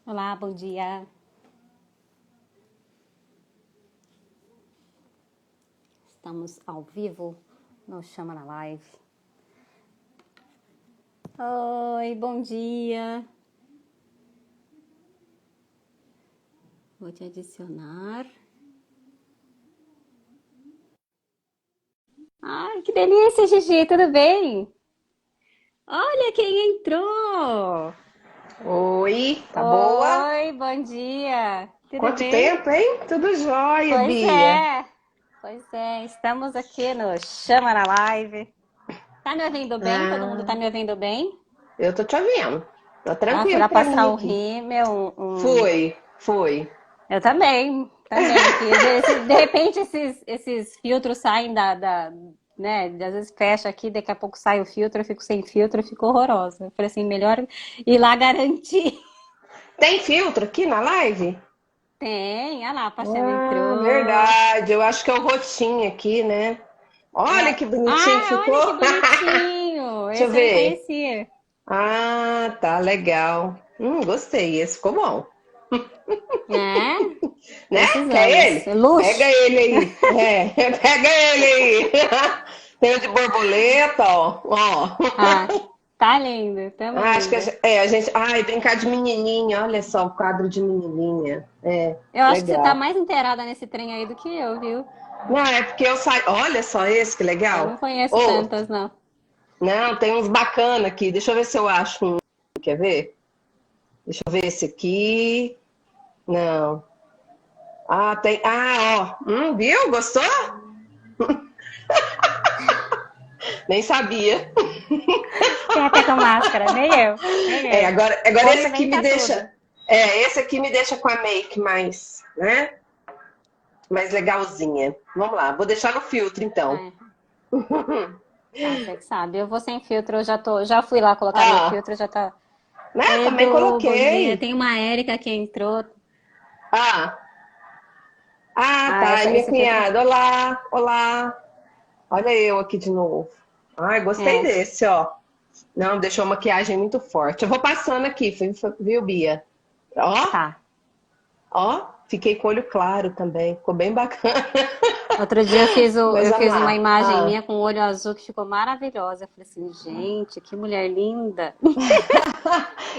Olá, bom dia. Estamos ao vivo no Chama na Live. Oi, bom dia. Vou te adicionar. Ai, que delícia, Gigi, tudo bem? Olha quem entrou! Oi, tá boa? Oi, bom dia. Tudo Quanto bem? tempo, hein? Tudo jóia, Pois Bia. é, pois é. Estamos aqui no Chama na Live. Tá me ouvindo bem? Todo mundo tá Ah, me ouvindo bem? eu tô te ouvindo. Tá Ah, fui tranquilo lá pra passar mim um aqui. rímel, Foi. Eu também, que de repente esses filtros saem né, às vezes fecha aqui, daqui a pouco sai o filtro, eu fico sem filtro, eu fico horrorosa. Eu falei assim, melhor ir lá garantir. Tem filtro aqui na live? Tem, olha lá, a Pachela Ah, entrou. verdade. Eu acho que é o roxinho aqui, né? Olha É. que bonitinho que Ah, ficou. olha que bonitinho! Deixa eu Esse eu não ver. conhecia. Ah, tá legal. Gostei. Esse ficou bom. É, Né? Quer precisamos. ele? Pega Luxo! ele aí. É, pega ele aí. Tem o de borboleta, ó. Ah, tá lindo, tamo Ah, acho que lindo. a gente. Ai, vem cá de menininha. Olha só o quadro de menininha. É, Eu acho que você tá legal. mais inteirada nesse trem aí do que eu, viu? Não, é porque eu saio. Olha só esse que Eu não legal. conheço Ou, tantas, não. não, tem uns bacana aqui. Deixa eu ver se eu acho um. Quer ver? Deixa eu ver esse aqui. Não. Ah, tem. Ah, ó. Viu? Gostou? Nem sabia. Quem é que é com máscara? Nem eu, nem É, eu. agora esse Olho aqui nem me tá tudo. deixa. É, esse aqui me deixa com a make mais, né? Mais legalzinha. Vamos lá, vou deixar no filtro então. É, ah, você que sabe. Eu vou sem filtro, eu já fui lá colocar meu Ah, filtro, já tá. né? Oi, Também Edu, bom dia. coloquei. Tem uma Érica que entrou. Ah, Ah, tá. E minha esse filtro. cunhada. Olá, olá. Olha eu aqui de novo. Ai, gostei É, desse, ó. Não, deixou a maquiagem muito forte. Eu vou passando aqui, viu, Bia? Ó, tá. ó, fiquei com o olho claro também. Ficou bem bacana. Outro dia Mas eu vamos fiz uma lá. imagem minha com o olho azul que ficou maravilhosa. Eu falei assim, gente, que mulher linda.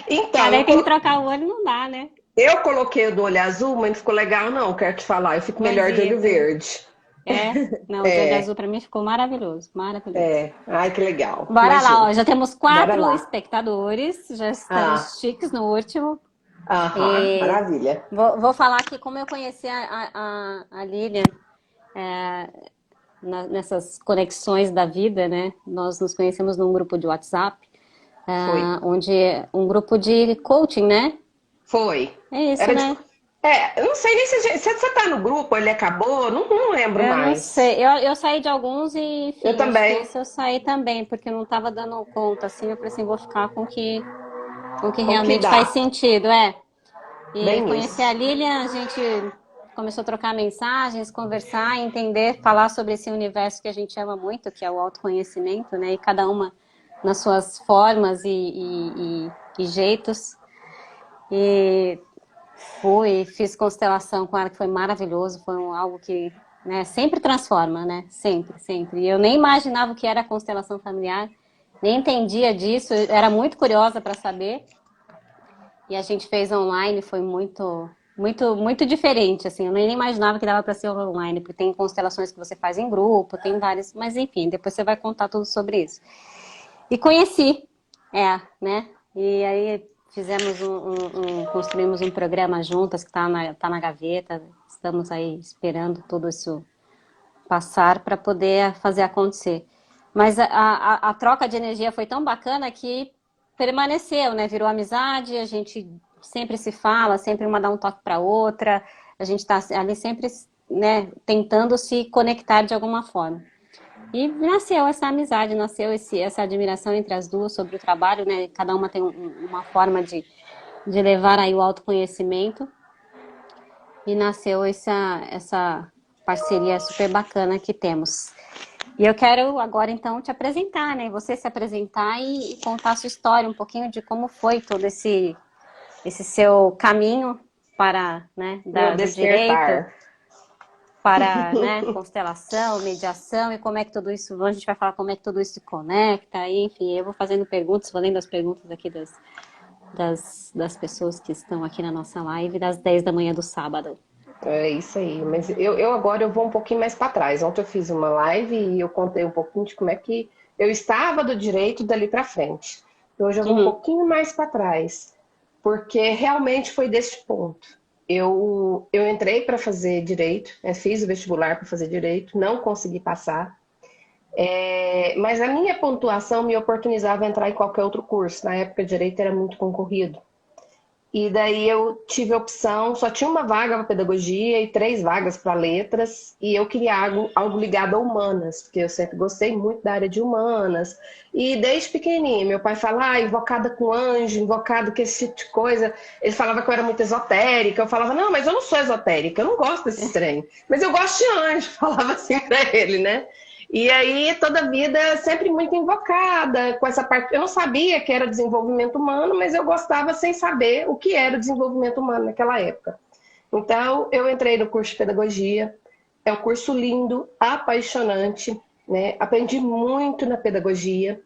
Então, Mas aí tem que trocar o olho, não dá, né? eu coloquei o do olho azul, mas não ficou legal, não. Quero te falar. Eu fico melhor de olho Imagino. verde. É, não, o de olho É, azul pra mim ficou maravilhoso, maravilhoso. Ai, que legal. Bora lá, Imagina. ó. Já temos Bora 4 lá. espectadores, já Ah, estamos chiques no último. aham, E maravilha. vou falar aqui como eu conheci a Lilian nessas conexões da vida, né? Nós nos conhecemos num grupo de WhatsApp, Foi. onde um grupo de coaching, né? Foi. É isso, Era de. né? Eu não sei nem se você tá no grupo, ele acabou, não lembro Eu não mais. sei, eu saí de alguns e, Eu enfim, acho que também. esse eu saí também, porque eu não estava dando conta, assim, eu falei assim, vou ficar com o que Com que realmente dá? faz sentido, é. E Bem conhecer a isso. Lilian, a gente começou a trocar mensagens, conversar, entender, falar sobre esse universo que a gente ama muito, que é o autoconhecimento, né? E cada uma nas suas formas e jeitos. E fiz constelação com ela, que foi maravilhoso, foi algo que, né, sempre transforma, né? Sempre, sempre. E eu nem imaginava o que era constelação familiar, nem entendia disso, eu era muito curiosa para saber. E a gente fez online, foi muito diferente, assim. Eu nem imaginava que dava para ser online, porque tem constelações que você faz em grupo, tem várias, mas enfim, depois você vai contar tudo sobre isso. E conheci, né? E aí construímos um programa juntas que tá na gaveta. Estamos aí esperando tudo isso passar para poder fazer acontecer. Mas a troca de energia foi tão bacana que permaneceu, né? Virou amizade, a gente sempre se fala, sempre uma dá um toque para outra, a gente está ali sempre, né, tentando se conectar de alguma forma. E nasceu essa amizade, nasceu essa admiração entre as duas sobre o trabalho, né? Cada uma tem uma forma de levar aí o autoconhecimento e nasceu essa parceria super bacana que temos. E eu quero agora então te apresentar, né? Você se apresentar e contar a sua história, um pouquinho de como foi todo esse seu caminho para, né, Meu do direito, despertar. para, né, constelação, mediação e como é que tudo isso, a gente vai falar como é que tudo isso se conecta, e, enfim, eu vou fazendo perguntas, vou lendo as perguntas aqui das pessoas que estão aqui na nossa live das 10 da manhã do sábado. É isso aí. Mas eu agora eu vou um pouquinho mais para trás. Ontem eu fiz uma live e eu contei um pouquinho de como é que eu estava do direito dali para frente. Hoje eu vou um Uhum. pouquinho mais para trás, porque realmente foi desse ponto. Eu entrei para fazer direito, né, fiz o vestibular para fazer direito, não consegui passar. Mas a minha pontuação me oportunizava entrar em qualquer outro curso. Na época, direito era muito concorrido. E daí eu tive a opção, só tinha uma vaga para pedagogia e 3 vagas para letras, e eu queria algo ligado a humanas, porque eu sempre gostei muito da área de humanas. E desde pequenininha, meu pai falava, invocada com anjo, invocado com esse tipo de coisa. Ele falava que eu era muito esotérica, eu falava, não, mas eu não sou esotérica, eu não gosto desse trem, mas eu gosto de anjo, falava assim para ele, né? E aí, toda a vida sempre muito invocada com essa parte. Eu não sabia que era desenvolvimento humano, mas eu gostava sem saber o que era o desenvolvimento humano naquela época. Então, eu entrei no curso de pedagogia. É um curso lindo, apaixonante, né? Aprendi muito na pedagogia.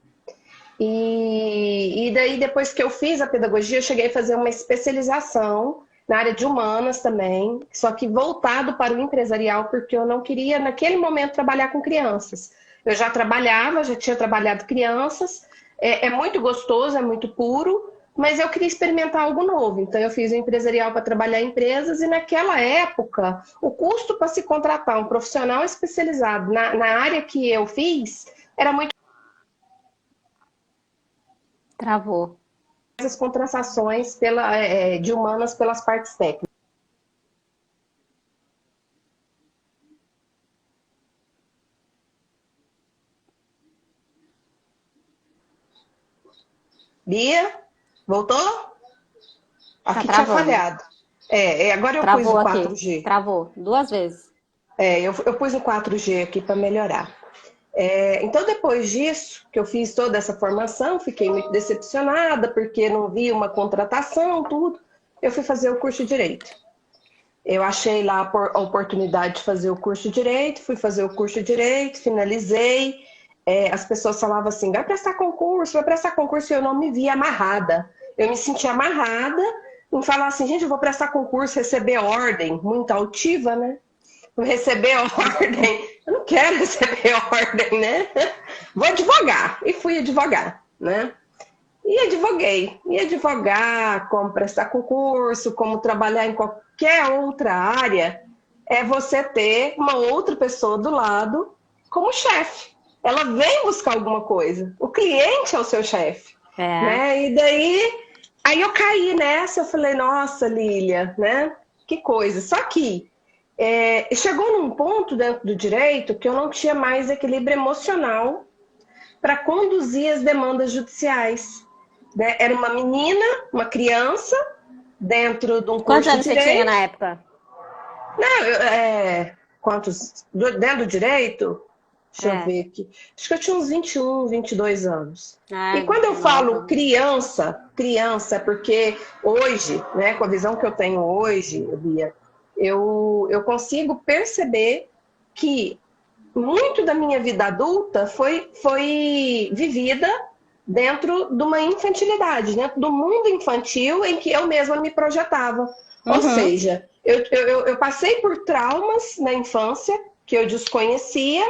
E daí, depois que eu fiz a pedagogia, eu cheguei a fazer uma especialização na área de humanas também, só que voltado para o empresarial, porque eu não queria, naquele momento, trabalhar com crianças. Eu já trabalhava, já tinha trabalhado crianças, é muito gostoso, é muito puro, mas eu queria experimentar algo novo. Então, eu fiz o empresarial para trabalhar em empresas, e naquela época, o custo para se contratar um profissional especializado na área que eu fiz era muito. Travou. As contratações de humanas pelas partes técnicas. Bia, voltou? Tá Aqui tinha travando. falhado. Agora eu pus Travou o aqui. 4G. Travou 2 vezes. Eu pus o 4G aqui para melhorar. Então, depois disso, que eu fiz toda essa formação, fiquei muito decepcionada, porque não vi uma contratação, tudo. Eu fui fazer o curso de Direito. Eu achei lá a oportunidade de fazer o curso de Direito, fui fazer o curso de Direito, finalizei. As pessoas falavam assim, vai prestar concurso, e eu não me via amarrada. Eu me sentia amarrada em falar assim, gente, eu vou prestar concurso, receber ordem, muito altiva, né? Receber ordem, eu não quero receber ordem, né? Vou advogar, e fui advogar, né? E advogar, como prestar concurso, como trabalhar em qualquer outra área, é você ter uma outra pessoa do lado como chefe. Ela vem buscar alguma coisa. O cliente é o seu chefe, É. né? E daí, aí eu caí nessa, eu falei, nossa, Lília, né? Que coisa. Só que chegou num ponto dentro do direito que eu não tinha mais equilíbrio emocional para conduzir as demandas judiciais, né? Era uma menina, uma criança, dentro de um Quantos curso de anos você tinha na direito. época? Não, quantos? Dentro do direito? Deixa eu É. ver aqui. Acho que eu tinha uns 21, 22 anos. E Ah, quando eu falo nova. criança, criança, é porque hoje, né, com a visão que eu tenho hoje, Bia, eu consigo perceber que muito da minha vida adulta foi vivida dentro de uma infantilidade, dentro do mundo infantil em que eu mesma me projetava. Ou Uhum. seja, eu passei por traumas na infância que eu desconhecia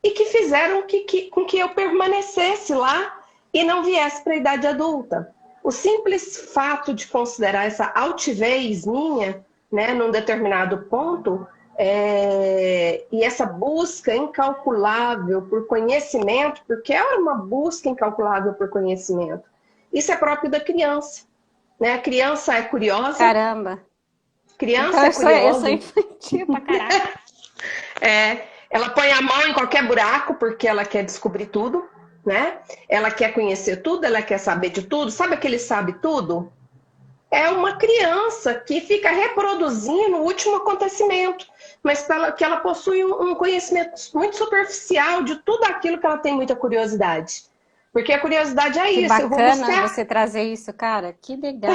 e que fizeram com que eu permanecesse lá e não viesse para a idade adulta. O simples fato de considerar essa altivez minha, né, num determinado ponto, e essa busca incalculável por conhecimento, porque era uma busca incalculável por conhecimento, isso é próprio da criança. Né? A criança é curiosa, Caramba. Então criança é eu sou curiosa, infantil pra caraca. ela põe a mão em qualquer buraco porque ela quer descobrir tudo, né? Ela quer conhecer tudo, ela quer saber de tudo. Sabe aquele sabe tudo? É uma criança que fica reproduzindo o último acontecimento, mas que ela possui um conhecimento muito superficial de tudo aquilo que ela tem muita curiosidade. Porque a curiosidade é Que isso, eu vou bacana buscar. você trazer isso, cara. Que legal.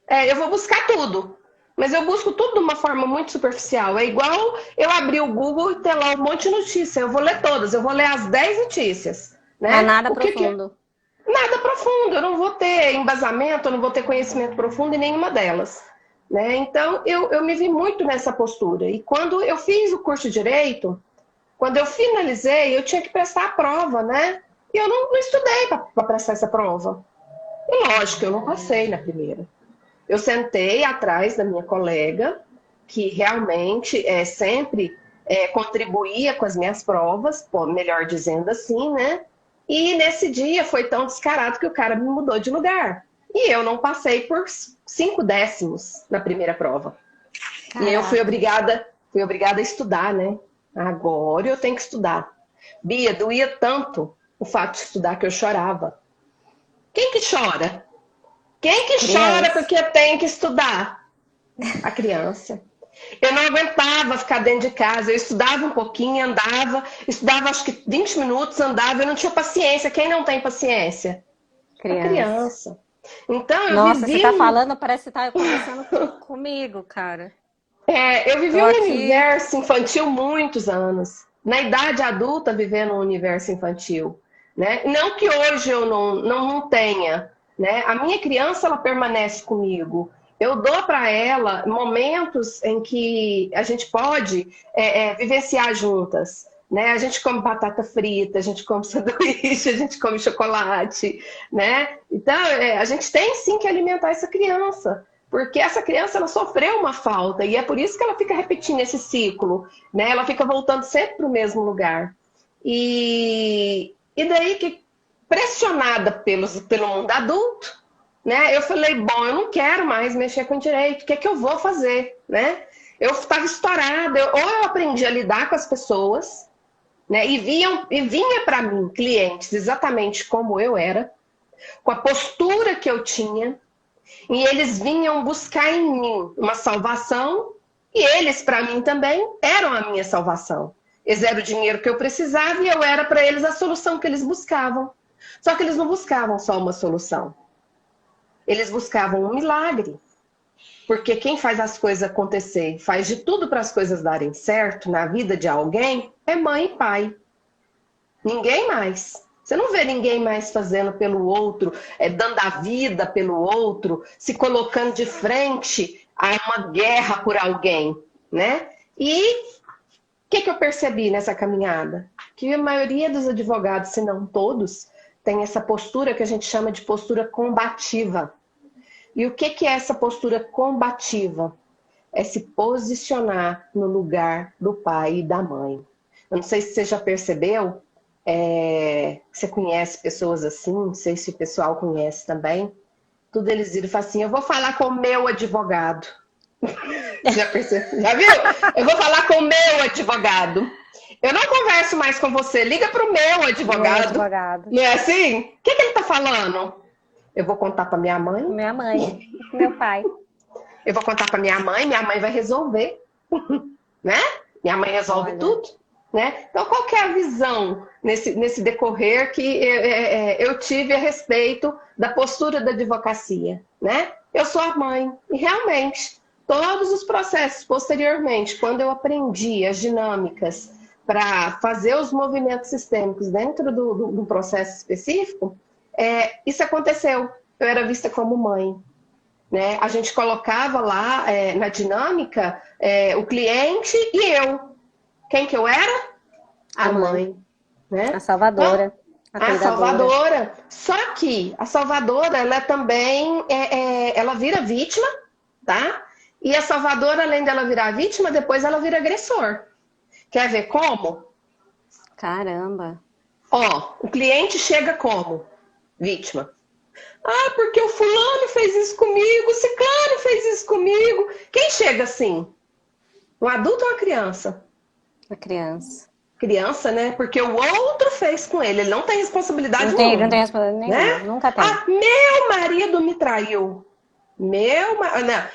eu vou buscar tudo. Mas eu busco tudo de uma forma muito superficial. É igual eu abrir o Google e ter lá um monte de notícia. Eu vou ler todas, eu vou ler as 10 notícias, Mas né? nada O que que... profundo. Nada profundo, eu não vou ter embasamento, eu não vou ter conhecimento profundo em nenhuma delas. Né? Então, eu me vi muito nessa postura. E quando eu fiz o curso de Direito, quando eu finalizei, eu tinha que prestar a prova, né? E eu não estudei para prestar essa prova. E lógico, eu não passei na primeira. Eu sentei atrás da minha colega, que realmente sempre contribuía com as minhas provas, melhor dizendo assim, né? E nesse dia foi tão descarado que o cara me mudou de lugar. E eu não passei por 5 décimos na primeira prova. Caraca. E eu fui obrigada a estudar, né? Agora eu tenho que estudar. Bia, doía tanto o fato de estudar que eu chorava. Quem que chora? Quem que chora porque tem que estudar? A criança. Eu não aguentava ficar dentro de casa. Eu estudava um pouquinho, andava. Estudava acho que 20 minutos, andava. Eu não tinha paciência. Quem não tem paciência? A criança. Então, eu Nossa, vivi... você tá falando, parece que você tá conversando comigo, cara. Eu vivi um universo infantil muitos anos. Na idade adulta, vivendo um universo infantil. Né? Não que hoje eu não tenha. Né? A minha criança, ela permanece comigo. Eu dou para ela momentos em que a gente pode vivenciar juntas. Né? A gente come batata frita, a gente come sanduíche, a gente come chocolate. Né? Então, a gente tem sim que alimentar essa criança. Porque essa criança, ela sofreu uma falta. E é por isso que ela fica repetindo esse ciclo. Né? Ela fica voltando sempre para o mesmo lugar. E daí que, pressionada pelo mundo adulto, né? Eu falei, bom, eu não quero mais mexer com direito, o que é que eu vou fazer? Né? Eu estava estourada, ou eu aprendi a lidar com as pessoas, né? E vinha para mim clientes exatamente como eu era, com a postura que eu tinha, e eles vinham buscar em mim uma salvação, e eles, para mim também, eram a minha salvação. Eles eram o dinheiro que eu precisava e eu era para eles a solução que eles buscavam. Só que eles não buscavam só uma solução. Eles buscavam um milagre. Porque quem faz as coisas acontecer, faz de tudo para as coisas darem certo na vida de alguém, é mãe e pai. Ninguém mais. Você não vê ninguém mais fazendo pelo outro, dando a vida pelo outro, se colocando de frente a uma guerra por alguém, né? E o que eu percebi nessa caminhada? Que a maioria dos advogados, se não todos, tem essa postura que a gente chama de postura combativa. E o que é essa postura combativa? É se posicionar no lugar do pai e da mãe. Eu não sei se você já percebeu, você conhece pessoas assim, não sei se o pessoal conhece também. Tudo eles viram e falam assim, eu vou falar com o meu advogado. Já percebeu? Já viu? Eu vou falar com o meu advogado. Eu não converso mais com você. Liga para o meu advogado. Não é assim? O que ele está falando? Eu vou contar para minha mãe. Minha mãe. Meu pai. Eu vou contar para minha mãe vai resolver. Né? Minha mãe resolve tudo. Né? Então, qual que é a visão nesse decorrer que eu tive a respeito da postura da advocacia? Né? Eu sou a mãe. E realmente... Todos os processos posteriormente, quando eu aprendi as dinâmicas para fazer os movimentos sistêmicos dentro do processo específico, isso aconteceu. Eu era vista como mãe. Né? A gente colocava lá na dinâmica o cliente e eu. Quem que eu era? A mãe. Né? A salvadora. Então, a salvadora. Só que a salvadora, ela também ela vira vítima, tá? E a salvadora, além dela virar vítima, depois ela vira agressor. Quer ver como? Caramba. Ó, o cliente chega como? Vítima. Ah, porque o fulano fez isso comigo, o ciclano fez isso comigo. Quem chega assim? Um adulto ou uma criança? A criança. Criança, né? Porque o outro fez com ele. Ele não tem responsabilidade nenhuma. Não tem responsabilidade nenhuma. Né? Nunca tem. Ah, meu marido me traiu. Não,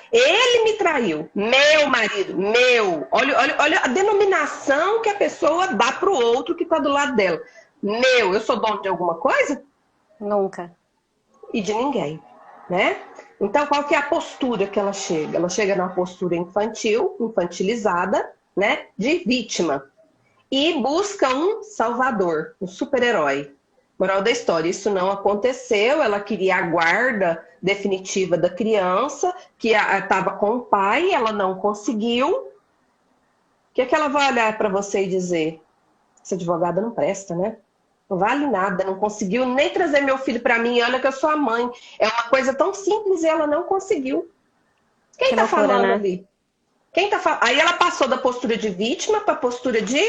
ele me traiu. Meu marido, meu. Olha a denominação que a pessoa dá pro outro que tá do lado dela. Meu, eu sou dono de alguma coisa? Nunca. E de ninguém, né? Então, qual que é a postura que ela chega? Ela chega numa postura infantil, infantilizada, né, de vítima. E busca um salvador, um super-herói. Moral da história, isso não aconteceu, ela queria a guarda definitiva da criança, que estava com o pai, ela não conseguiu. O que é que ela vai olhar para você e dizer? Essa advogada não presta, né? Não vale nada, não conseguiu nem trazer meu filho para mim, olha que eu sou a mãe. É uma coisa tão simples e ela não conseguiu. Quem está falando, né? Ali? Quem tá falando? Aí ela passou da postura de vítima para a postura de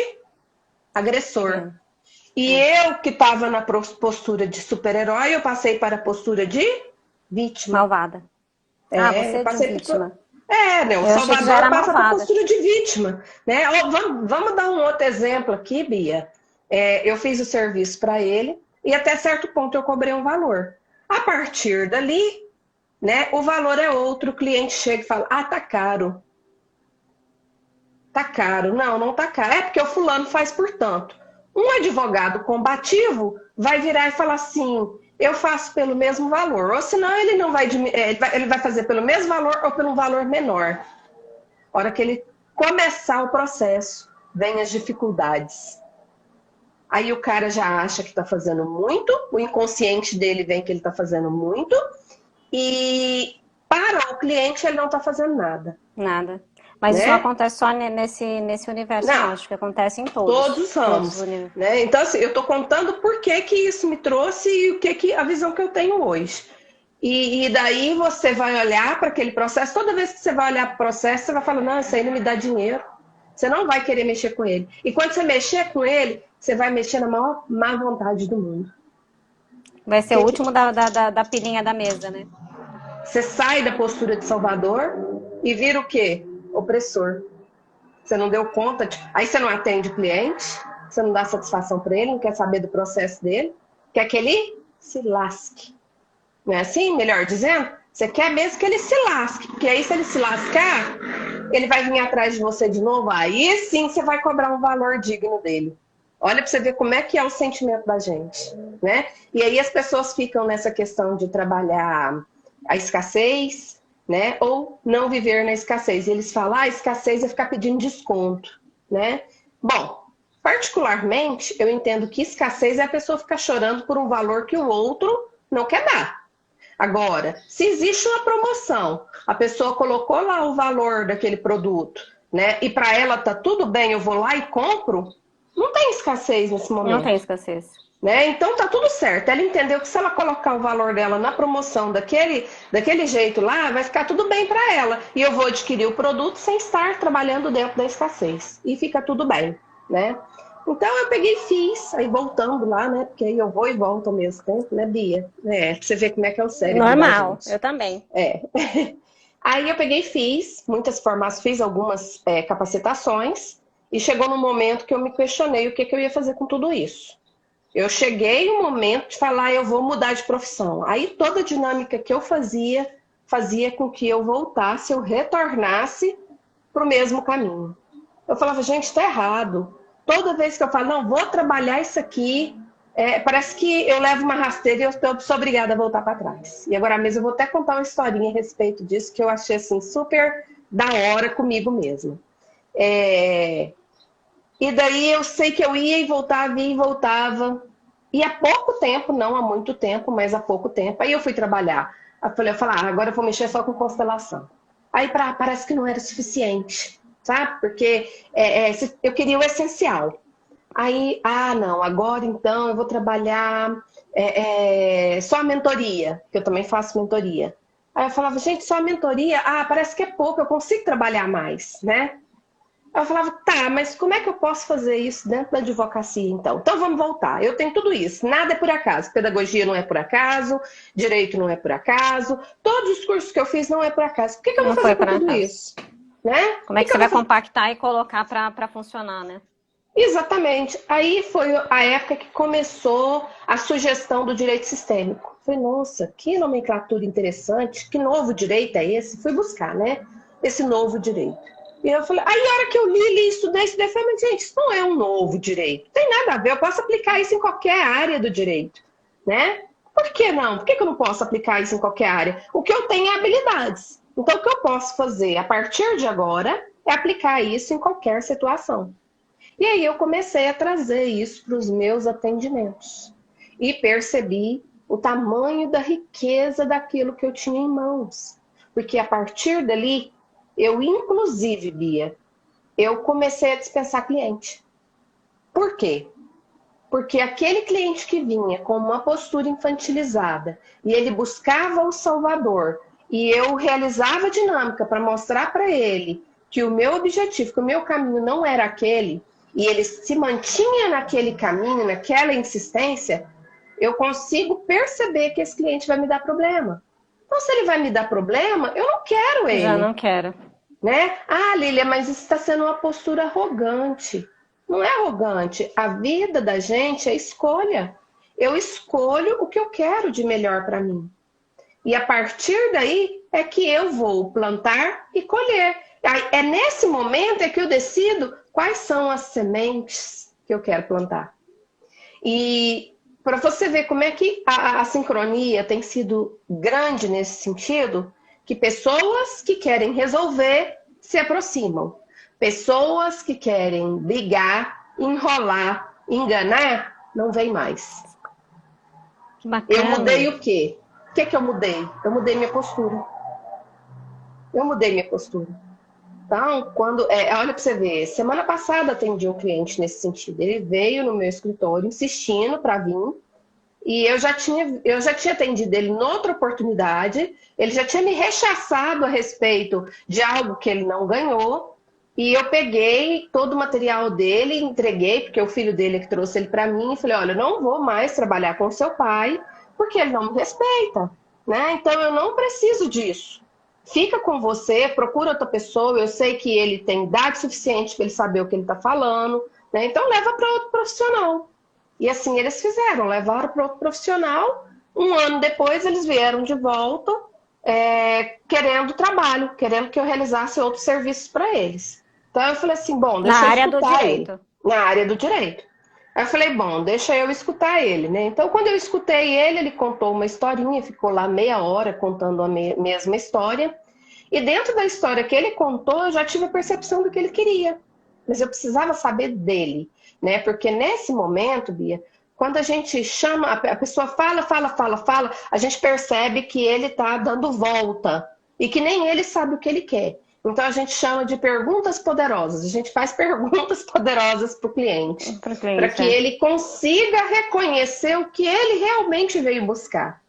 agressor. E eu, que estava na postura de super-herói, eu passei para a postura de vítima. Malvada. Você passei de vítima. Né? O Salvador passa para a postura de vítima. Né? Vamos dar um outro exemplo aqui, Bia. Eu fiz o serviço para ele e até certo ponto eu cobrei um valor. A partir dali, né, o valor é outro. O cliente chega e fala, tá caro. Tá caro. Não tá caro. É porque o fulano faz por tanto. Um advogado combativo vai virar e falar assim, eu faço pelo mesmo valor. Ou senão ele não vai, ele vai fazer pelo mesmo valor ou pelo valor menor. A hora que ele começar o processo, vem as dificuldades. Aí o cara já acha que está fazendo muito, o inconsciente dele vem que ele está fazendo muito, e para o cliente ele não está fazendo nada. Nada. Mas isso não acontece só nesse universo, não. Acho que acontece em todos. Todos os ramos. Né? Então, assim, eu estou contando por que isso me trouxe e o que a visão que eu tenho hoje. E daí você vai olhar para aquele processo, toda vez que você vai olhar para o processo, você vai falar, não, isso aí não me dá dinheiro. Você não vai querer mexer com ele. E quando você mexer com ele, você vai mexer na maior má vontade do mundo. Vai ser o último da pilinha da mesa, né? Você sai da postura de salvador e vira o quê? Opressor. Você não deu conta. Aí você não atende o cliente, você não dá satisfação para ele, não quer saber do processo dele, quer que ele se lasque. Não é assim? Melhor dizendo, você quer mesmo que ele se lasque, porque aí se ele se lascar, ele vai vir atrás de você de novo, aí sim você vai cobrar um valor digno dele. Olha para você ver como é que é o sentimento da gente, né? E aí as pessoas ficam nessa questão de trabalhar a escassez, né? Ou não viver na escassez. E eles falam, a escassez é ficar pedindo desconto, né? Bom, particularmente, eu entendo que escassez é a pessoa ficar chorando por um valor que o outro não quer dar. Agora, se existe uma promoção, a pessoa colocou lá o valor daquele produto, né? E para ela tá tudo bem, eu vou lá e compro, não tem escassez nesse momento. Não tem escassez. Né? Então tá tudo certo. Ela entendeu que se ela colocar o valor dela na promoção daquele jeito lá, vai ficar tudo bem para ela. E eu vou adquirir o produto sem estar trabalhando dentro da escassez. E fica tudo bem, né? Então eu peguei e fiz, aí voltando lá, né? Porque aí eu vou e volto ao mesmo tempo, né, Bia? Pra você ver como é que é o cérebro. Normal, eu também. Aí eu peguei e fiz muitas formações, fiz algumas capacitações, e chegou no momento que eu me questionei o que eu ia fazer com tudo isso. Eu cheguei no momento de falar, eu vou mudar de profissão. Aí toda a dinâmica que eu fazia com que eu voltasse, eu retornasse para o mesmo caminho. Eu falava, gente, está errado. Toda vez que eu falo, não, vou trabalhar isso aqui, parece que eu levo uma rasteira e eu sou obrigada a voltar para trás. E agora mesmo eu vou até contar uma historinha a respeito disso, que eu achei assim, super da hora comigo mesma. E daí eu sei que eu ia e voltava. E há pouco tempo, não há muito tempo, mas há pouco tempo, aí eu fui trabalhar. Eu falei, agora eu vou mexer só com constelação. Aí parece que não era suficiente, sabe? Porque eu queria o essencial. Aí, não, agora então eu vou trabalhar só a mentoria, que eu também faço mentoria. Aí eu falava, gente, só a mentoria? Parece que é pouco, eu consigo trabalhar mais, né? Eu falava, tá, mas como é que eu posso fazer isso dentro da advocacia, então? Então vamos voltar. Eu tenho tudo isso. Nada é por acaso. Pedagogia não é por acaso, direito não é por acaso, todos os cursos que eu fiz não é por acaso. Por que eu vou fazer com tudo isso? Né? Como é que você vai compactar e colocar para funcionar, né? Exatamente. Aí foi a época que começou a sugestão do direito sistêmico. Falei, nossa, que nomenclatura interessante, que novo direito é esse? Fui buscar, né? Esse novo direito. E eu falei, aí a hora que eu li, estudei, eu falei, mas gente, isso não é um novo direito. Não tem nada a ver, eu posso aplicar isso em qualquer área do direito, né? Por que não? Por que eu não posso aplicar isso em qualquer área? O que eu tenho é habilidades. Então, o que eu posso fazer a partir de agora é aplicar isso em qualquer situação. E aí eu comecei a trazer isso para os meus atendimentos. E percebi o tamanho da riqueza daquilo que eu tinha em mãos. Porque a partir dali, eu inclusive, Bia, eu comecei a dispensar cliente. Por quê? Porque aquele cliente que vinha com uma postura infantilizada e ele buscava o Salvador e eu realizava a dinâmica para mostrar para ele que o meu objetivo, que o meu caminho não era aquele, e ele se mantinha naquele caminho, naquela insistência, eu consigo perceber que esse cliente vai me dar problema. Então, se ele vai me dar problema, eu não quero ele. Já não quero. Né? Ah, Lília, mas isso está sendo uma postura arrogante. Não é arrogante. A vida da gente é escolha. Eu escolho o que eu quero de melhor para mim. E a partir daí é que eu vou plantar e colher. É nesse momento é que eu decido quais são as sementes que eu quero plantar. E para você ver como é que a sincronia tem sido grande nesse sentido, que pessoas que querem resolver se aproximam. Pessoas que querem brigar, enrolar, enganar, não vem mais. Que bacana. Eu mudei o quê? O que eu mudei? Eu mudei minha postura. Eu mudei minha postura. Então, olha para você ver, semana passada atendi um cliente nesse sentido. Ele veio no meu escritório insistindo para vir. E eu já tinha atendido ele noutra oportunidade, ele já tinha me rechaçado a respeito de algo que ele não ganhou, e eu peguei todo o material dele, entreguei, porque o filho dele é que trouxe ele para mim, e falei, olha, eu não vou mais trabalhar com seu pai, porque ele não me respeita, né? Então eu não preciso disso. Fica com você, procura outra pessoa, eu sei que ele tem idade suficiente para ele saber o que ele está falando, né? Então leva para outro profissional. E assim eles fizeram, levaram para outro profissional. Um ano depois eles vieram de volta querendo trabalho, querendo que eu realizasse outros serviços para eles. Então eu falei assim, bom, deixa eu escutar ele. Na área do direito. Aí eu falei, bom, deixa eu escutar ele, né? Então quando eu escutei ele contou uma historinha, ficou lá meia hora contando a mesma história. E dentro da história que ele contou, eu já tive a percepção do que ele queria. Mas eu precisava saber dele. Né? Porque nesse momento, Bia, quando a gente chama, a pessoa fala, a gente percebe que ele está dando volta e que nem ele sabe o que ele quer. Então a gente chama de perguntas poderosas. A gente faz perguntas poderosas para o cliente, para que ele consiga reconhecer o que ele realmente veio buscar.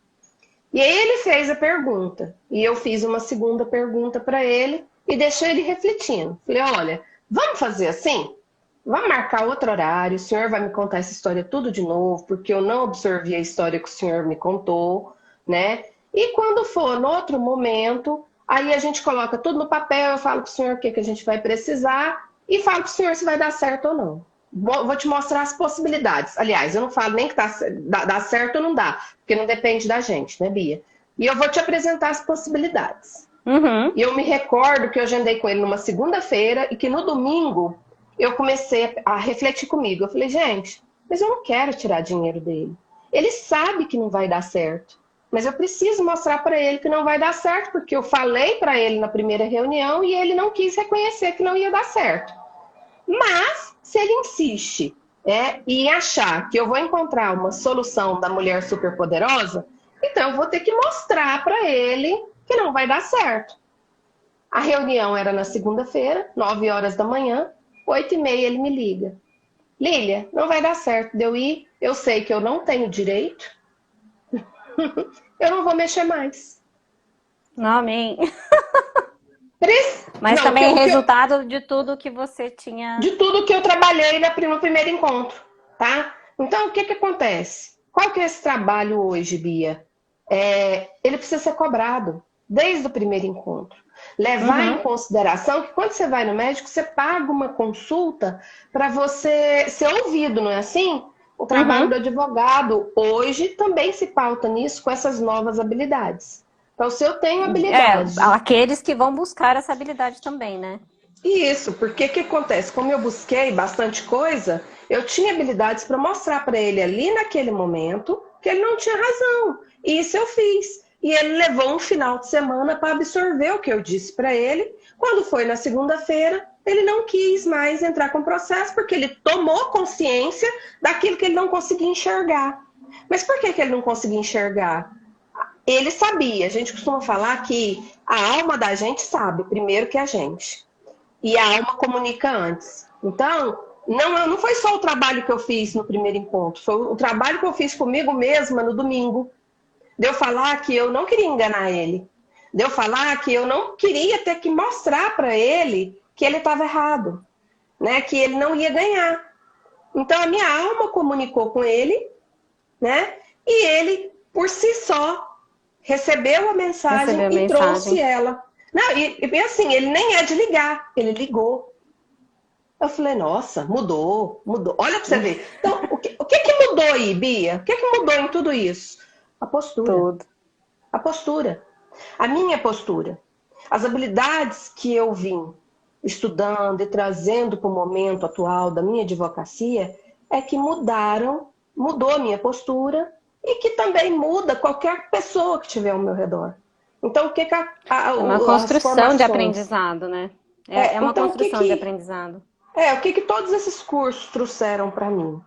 E aí ele fez a pergunta e eu fiz uma segunda pergunta para ele e deixei ele refletindo. Falei, olha, vamos fazer assim? Vamos marcar outro horário, o senhor vai me contar essa história tudo de novo, porque eu não absorvi a história que o senhor me contou, né? E quando for no outro momento, aí a gente coloca tudo no papel, eu falo para o senhor o que a gente vai precisar e falo para o senhor se vai dar certo ou não. Vou te mostrar as possibilidades. Aliás, eu não falo nem que dá certo ou não dá, porque não depende da gente, né, Bia? E eu vou te apresentar as possibilidades. Uhum. E eu me recordo que eu agendei com ele numa segunda-feira e que no domingo eu comecei a refletir comigo. Eu falei, gente, mas eu não quero tirar dinheiro dele. Ele sabe que não vai dar certo. Mas eu preciso mostrar para ele que não vai dar certo, porque eu falei para ele na primeira reunião e ele não quis reconhecer que não ia dar certo. Mas, se ele insiste em achar que eu vou encontrar uma solução da mulher superpoderosa, então eu vou ter que mostrar para ele que não vai dar certo. A reunião era na segunda-feira, 9 horas da manhã. 8h30 ele me liga. Lília, não vai dar certo de eu ir. Eu sei que eu não tenho direito. Eu não vou mexer mais. Amém. Mas não, também resultado de tudo que você tinha... De tudo que eu trabalhei no primeiro encontro, tá? Então, o que acontece? Qual que é esse trabalho hoje, Bia? Ele precisa ser cobrado desde o primeiro encontro. Levar em consideração que quando você vai no médico, você paga uma consulta para você ser ouvido, não é assim? O trabalho do advogado hoje também se pauta nisso com essas novas habilidades. Então, se eu tenho habilidade... aqueles que vão buscar essa habilidade também, né? Isso, porque o que acontece? Como eu busquei bastante coisa, eu tinha habilidades para mostrar para ele ali naquele momento que ele não tinha razão. E isso eu fiz. E ele levou um final de semana para absorver o que eu disse para ele. Quando foi na segunda-feira, ele não quis mais entrar com o processo, porque ele tomou consciência daquilo que ele não conseguia enxergar. Mas por que ele não conseguia enxergar? Ele sabia. A gente costuma falar que a alma da gente sabe primeiro que a gente. E a alma comunica antes. Então, não foi só o trabalho que eu fiz no primeiro encontro, foi o trabalho que eu fiz comigo mesma no domingo. De eu falar que eu não queria enganar ele. De eu falar que eu não queria ter que mostrar para ele que ele estava errado, né? Que ele não ia ganhar. Então, a minha alma comunicou com ele, né? E ele, por si só, recebeu a mensagem e trouxe ela. Não, e assim, ele nem é de ligar, ele ligou. Eu falei, nossa, mudou. Olha para você ver. Então, o que mudou aí, Bia? O que mudou em tudo isso? A postura. Tudo. A postura. A minha postura. As habilidades que eu vim estudando e trazendo para o momento atual da minha advocacia é que mudou a minha postura e que também muda qualquer pessoa que estiver ao meu redor. Então, o que é uma construção de aprendizado, né? É uma então, construção de aprendizado. O que todos esses cursos trouxeram para mim?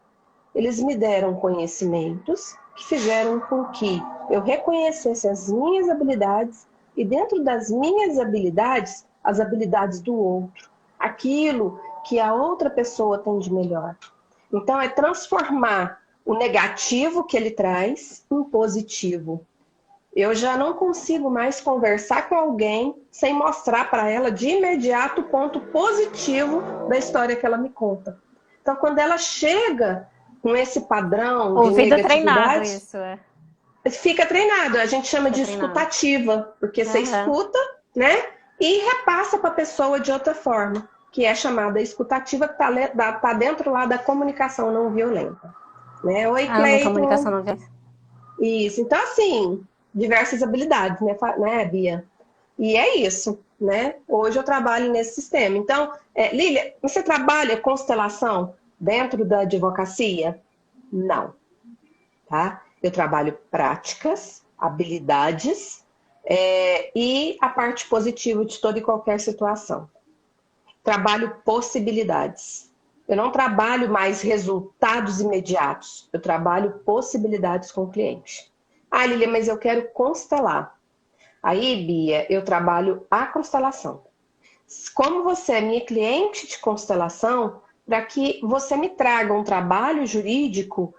Eles me deram conhecimentos que fizeram com que eu reconhecesse as minhas habilidades e dentro das minhas habilidades, as habilidades do outro. Aquilo que a outra pessoa tem de melhor. Então, é transformar o negativo que ele traz em positivo. Eu já não consigo mais conversar com alguém sem mostrar para ela de imediato o ponto positivo da história que ela me conta. Então, quando ela chega com esse padrão de negatividade... treinado isso, Fica treinado. A gente chama de escutativa, porque você escuta, né? E repassa para a pessoa de outra forma, que é chamada escutativa, que tá dentro lá da comunicação não violenta. Né? Oi, Cleiton. Comunicação não violenta. Isso. Então, assim... diversas habilidades, né, Bia? E é isso, né? Hoje eu trabalho nesse sistema. Então, Lília, você trabalha constelação dentro da advocacia? Não. Tá? Eu trabalho práticas, habilidades e a parte positiva de toda e qualquer situação. Trabalho possibilidades. Eu não trabalho mais resultados imediatos. Eu trabalho possibilidades com o cliente. Ah, Lília, mas eu quero constelar. Aí, Bia, eu trabalho a constelação. Como você é minha cliente de constelação, para que você me traga um trabalho jurídico,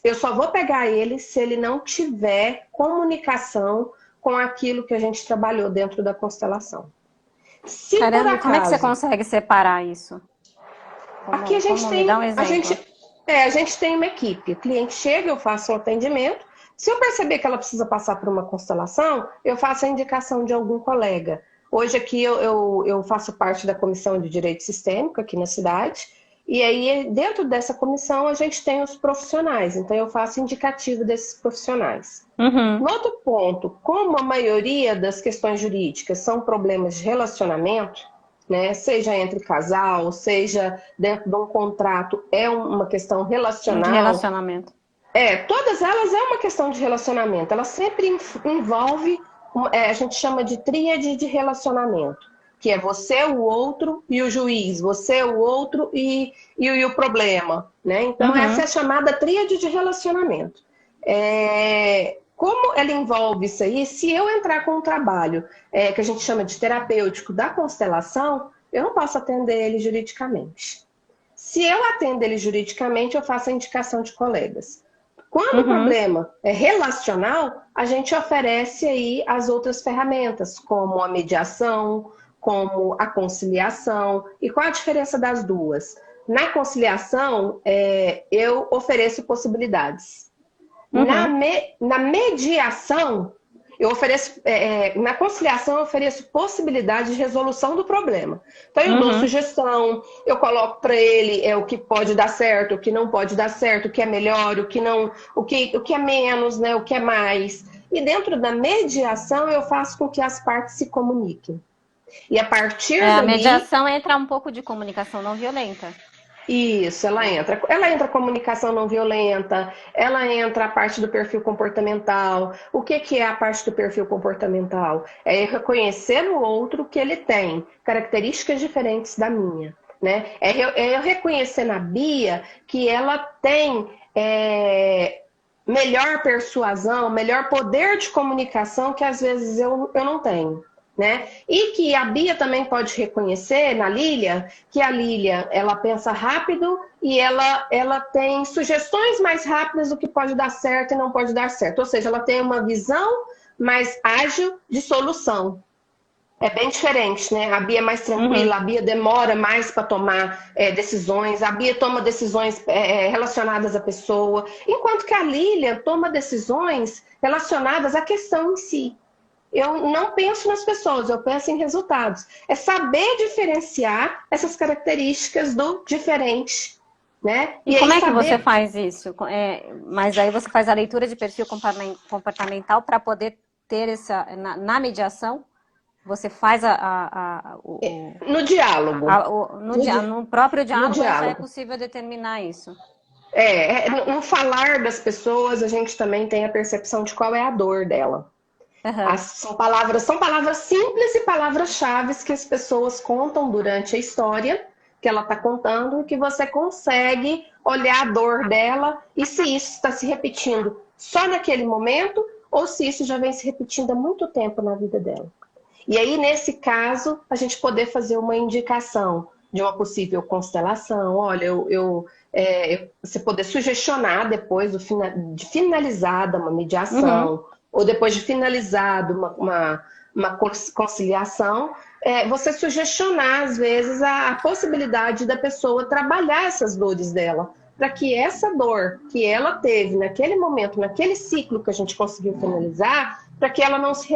eu só vou pegar ele se ele não tiver comunicação com aquilo que a gente trabalhou dentro da constelação. Se Caramba, por acaso, como é que você consegue separar isso? Aqui a gente tem... a gente tem uma equipe. O cliente chega, eu faço um atendimento. Se eu perceber que ela precisa passar por uma constelação, eu faço a indicação de algum colega. Hoje aqui eu faço parte da Comissão de Direito Sistêmico aqui na cidade, e aí dentro dessa comissão a gente tem os profissionais, então eu faço indicativo desses profissionais. Uhum. No outro ponto, como a maioria das questões jurídicas são problemas de relacionamento, né, seja entre casal, seja dentro de um contrato, é uma questão relacional. De relacionamento. Todas elas é uma questão de relacionamento. Ela sempre envolve, a gente chama de tríade de relacionamento, que é você, o outro e o juiz, você, o outro e o problema, né? Então, essa é a chamada tríade de relacionamento. Como ela envolve isso aí, se eu entrar com um trabalho que a gente chama de terapêutico da constelação, eu não posso atender ele juridicamente. Se eu atendo ele juridicamente, eu faço a indicação de colegas. Quando o problema é relacional, a gente oferece aí as outras ferramentas, como a mediação, como a conciliação. E qual a diferença das duas? Na conciliação, eu ofereço possibilidades. Na mediação, eu ofereço, na conciliação, eu ofereço possibilidade de resolução do problema. Então, eu dou sugestão, eu coloco para ele o que pode dar certo, o que não pode dar certo, o que é melhor, o que não, o que é menos, né, o que é mais. E dentro da mediação, eu faço com que as partes se comuniquem. E a partir A mediação entra um pouco de comunicação não violenta. Isso, ela entra. Ela entra a comunicação não violenta, ela entra a parte do perfil comportamental. O que que é a parte do perfil comportamental? É reconhecer no outro que ele tem características diferentes da minha, né? É eu reconhecer na Bia que ela tem melhor persuasão, melhor poder de comunicação que às vezes eu não tenho. Né? E que a Bia também pode reconhecer na Lília, que a Lília, ela pensa rápido e ela tem sugestões mais rápidas do que pode dar certo e não pode dar certo. Ou seja, ela tem uma visão mais ágil de solução. É bem diferente, né? A Bia é mais tranquila, a Bia demora mais para tomar decisões, a Bia toma decisões relacionadas à pessoa, enquanto que a Lília toma decisões relacionadas à questão em si. Eu não penso nas pessoas, eu penso em resultados. É saber diferenciar essas características do diferente, né? E como é que você faz isso? Mas aí você faz a leitura de perfil comportamental para poder ter essa... Na mediação, você faz no diálogo. No próprio diálogo já é possível determinar isso. No falar das pessoas, a gente também tem a percepção de qual é a dor dela. Uhum. São palavras simples e palavras-chave que as pessoas contam durante a história que ela está contando e que você consegue olhar a dor dela e se isso está se repetindo só naquele momento ou se isso já vem se repetindo há muito tempo na vida dela. E aí, nesse caso, a gente poder fazer uma indicação de uma possível constelação. Olha, você poder sugestionar depois de finalizada uma mediação, ou depois de finalizado uma conciliação, você sugestionar, às vezes, a possibilidade da pessoa trabalhar essas dores dela, para que essa dor que ela teve naquele momento, naquele ciclo que a gente conseguiu finalizar, para que ela não se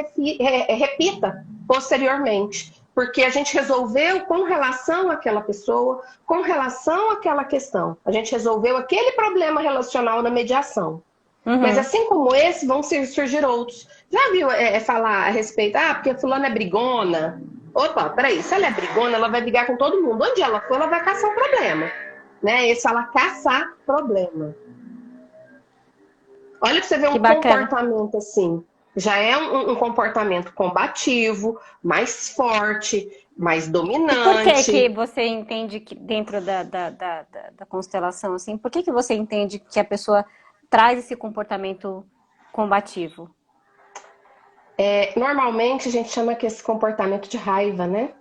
repita posteriormente. Porque a gente resolveu com relação àquela pessoa, com relação àquela questão. A gente resolveu aquele problema relacional na mediação. Mas assim como esse, vão surgir outros. Já viu falar a respeito? Porque fulana é brigona. Opa, peraí, se ela é brigona, ela vai brigar com todo mundo. Onde ela for, ela vai caçar um problema. Né? Esse ela caçar problema. Olha pra você ver comportamento assim. Já é um comportamento combativo, mais forte, mais dominante. E por que você entende que dentro da constelação, assim, por que você entende que a pessoa traz esse comportamento combativo? Normalmente a gente chama que esse comportamento de raiva, né?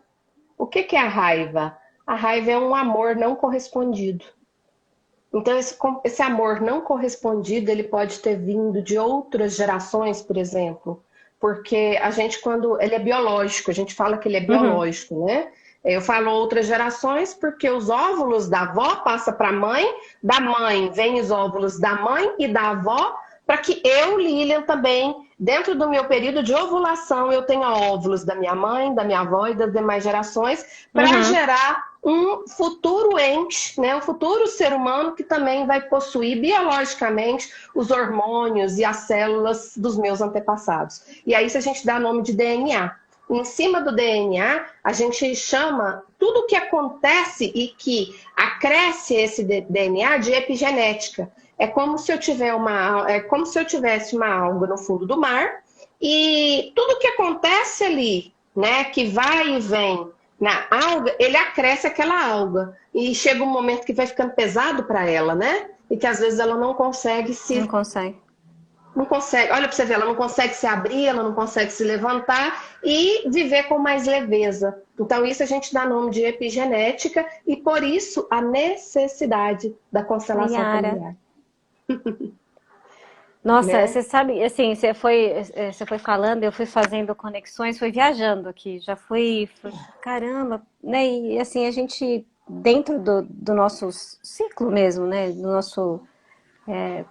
O que é a raiva? A raiva é um amor não correspondido. Então, esse amor não correspondido, ele pode ter vindo de outras gerações, por exemplo. Porque a gente, quando ele é biológico, a gente fala que ele é biológico, né? Eu falo outras gerações porque os óvulos da avó passam para a mãe, da mãe vem os óvulos da mãe e da avó, para que eu, Lilian, também, dentro do meu período de ovulação, eu tenha óvulos da minha mãe, da minha avó e das demais gerações, para gerar um futuro ente, né? Um futuro ser humano que também vai possuir biologicamente os hormônios e as células dos meus antepassados. E aí, se a gente dá nome de DNA. Em cima do DNA, a gente chama tudo o que acontece e que acresce esse DNA de epigenética. É como se eu tivesse uma alga no fundo do mar e tudo que acontece ali, né, que vai e vem na alga, ele acresce aquela alga e chega um momento que vai ficando pesado para ela, né? E que às vezes ela não consegue se... Não consegue. Não consegue, olha para você ver, ela não consegue se abrir, ela não consegue se levantar e viver com mais leveza. Então isso a gente dá nome de epigenética e por isso a necessidade da constelação familiar. Nossa, né? Você sabe, assim, você foi falando, eu fui fazendo conexões, fui viajando aqui, já fui caramba, né? E assim, a gente, dentro do nosso ciclo mesmo, né?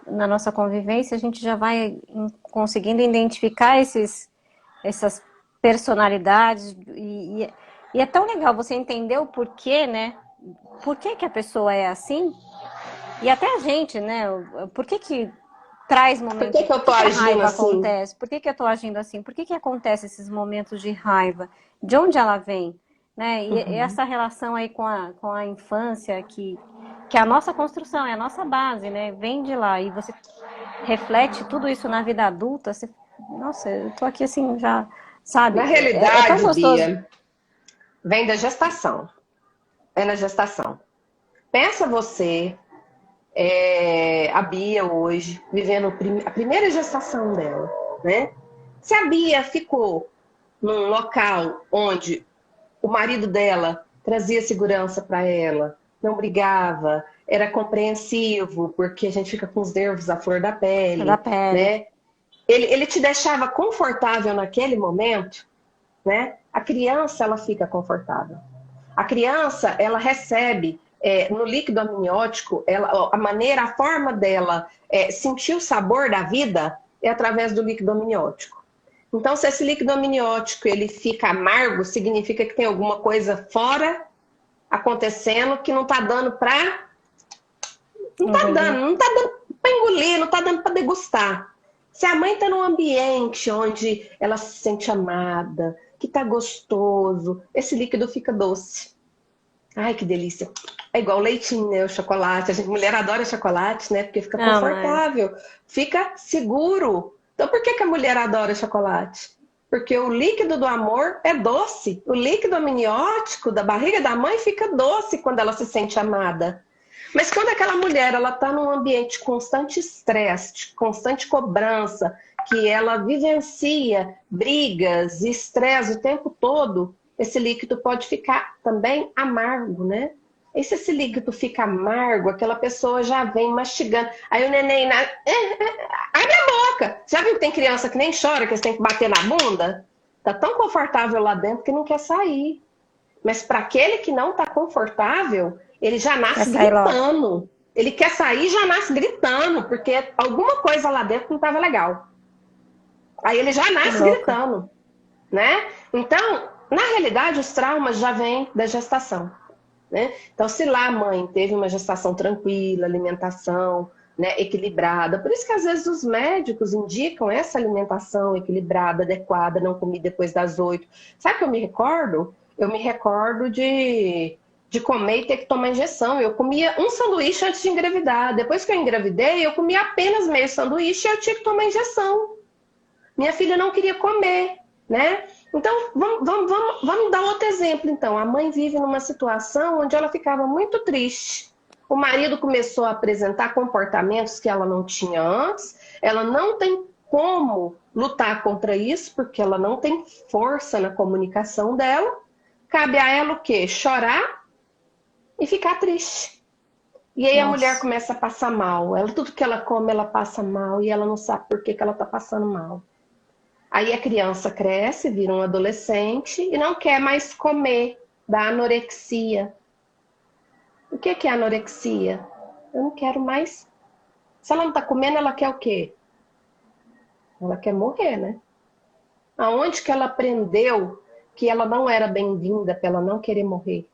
Na nossa convivência, a gente já vai conseguindo identificar essas personalidades e é tão legal você entender o porquê, né? Por que a pessoa é assim? E até a gente, né? Por que traz momentos... Por que eu tô agindo assim? Acontece? Por que eu tô agindo assim? Por que acontece esses momentos de raiva? De onde ela vem? Né? E essa relação aí com a infância, que que é a nossa construção, é a nossa base, né? Vem de lá. E você reflete tudo isso na vida adulta, você... Nossa, eu tô aqui assim já, sabe? Na É tão realidade, gostoso. Bia, vem da gestação. É na gestação. Pensa você, a Bia hoje, vivendo a primeira gestação dela, né? Se a Bia ficou num local onde o marido dela trazia segurança para ela, não brigava, era compreensivo, porque a gente fica com os nervos à flor da Da pele, pele. né? Ele te deixava confortável naquele momento, né? A criança, ela fica confortável. A criança, ela recebe no líquido amniótico, a forma dela sentir o sabor da vida é através do líquido amniótico. Então, se esse líquido amniótico ele fica amargo, significa que tem alguma coisa fora acontecendo que não está dando para... Não tá dando para engolir, não está dando para degustar. Se a mãe está num ambiente onde ela se sente amada, que está gostoso, esse líquido fica doce. Ai, que delícia. É igual o leitinho, né? O chocolate. A gente, mulher adora chocolate, né? Porque fica Não, mas... confortável, fica seguro. Então, por que a mulher adora chocolate? Porque o líquido do amor é doce. O líquido amniótico da barriga da mãe fica doce quando ela se sente amada. Mas quando aquela mulher ela está num ambiente de constante estresse, de constante cobrança, que ela vivencia brigas e estresse o tempo todo, esse líquido pode ficar também amargo, né? E se esse líquido fica amargo, aquela pessoa já vem mastigando. Aí o neném abre a boca. Já viu que tem criança que nem chora, que eles têm que bater na bunda? Tá tão confortável lá dentro que não quer sair. Mas para aquele que não tá confortável, ele já nasce gritando. Ele quer sair e já nasce gritando, porque alguma coisa lá dentro não estava legal. Aí ele já nasce gritando, né? Então, na realidade, os traumas já vêm da gestação, né? Então, se lá a mãe teve uma gestação tranquila, alimentação, né, equilibrada, por isso que às vezes os médicos indicam essa alimentação equilibrada, adequada, não comer depois das 8. Sabe o que eu me recordo? Eu me recordo de comer e ter que tomar injeção. Eu comia um sanduíche antes de engravidar. Depois que eu engravidei, eu comia apenas meio sanduíche e eu tinha que tomar injeção. Minha filha não queria comer, né? Então, vamos dar outro exemplo, então. A mãe vive numa situação onde ela ficava muito triste. O marido começou a apresentar comportamentos que ela não tinha antes. Ela não tem como lutar contra isso, porque ela não tem força na comunicação dela. Cabe a ela o quê? Chorar e ficar triste. E aí a mulher começa a passar mal. Tudo que ela come, ela passa mal. E ela não sabe por que ela está passando mal. Aí a criança cresce, vira um adolescente e não quer mais comer, dá anorexia. O que é anorexia? Eu não quero mais. Se ela não está comendo, ela quer o quê? Ela quer morrer, né? Aonde que ela aprendeu que ela não era bem-vinda para ela não querer morrer?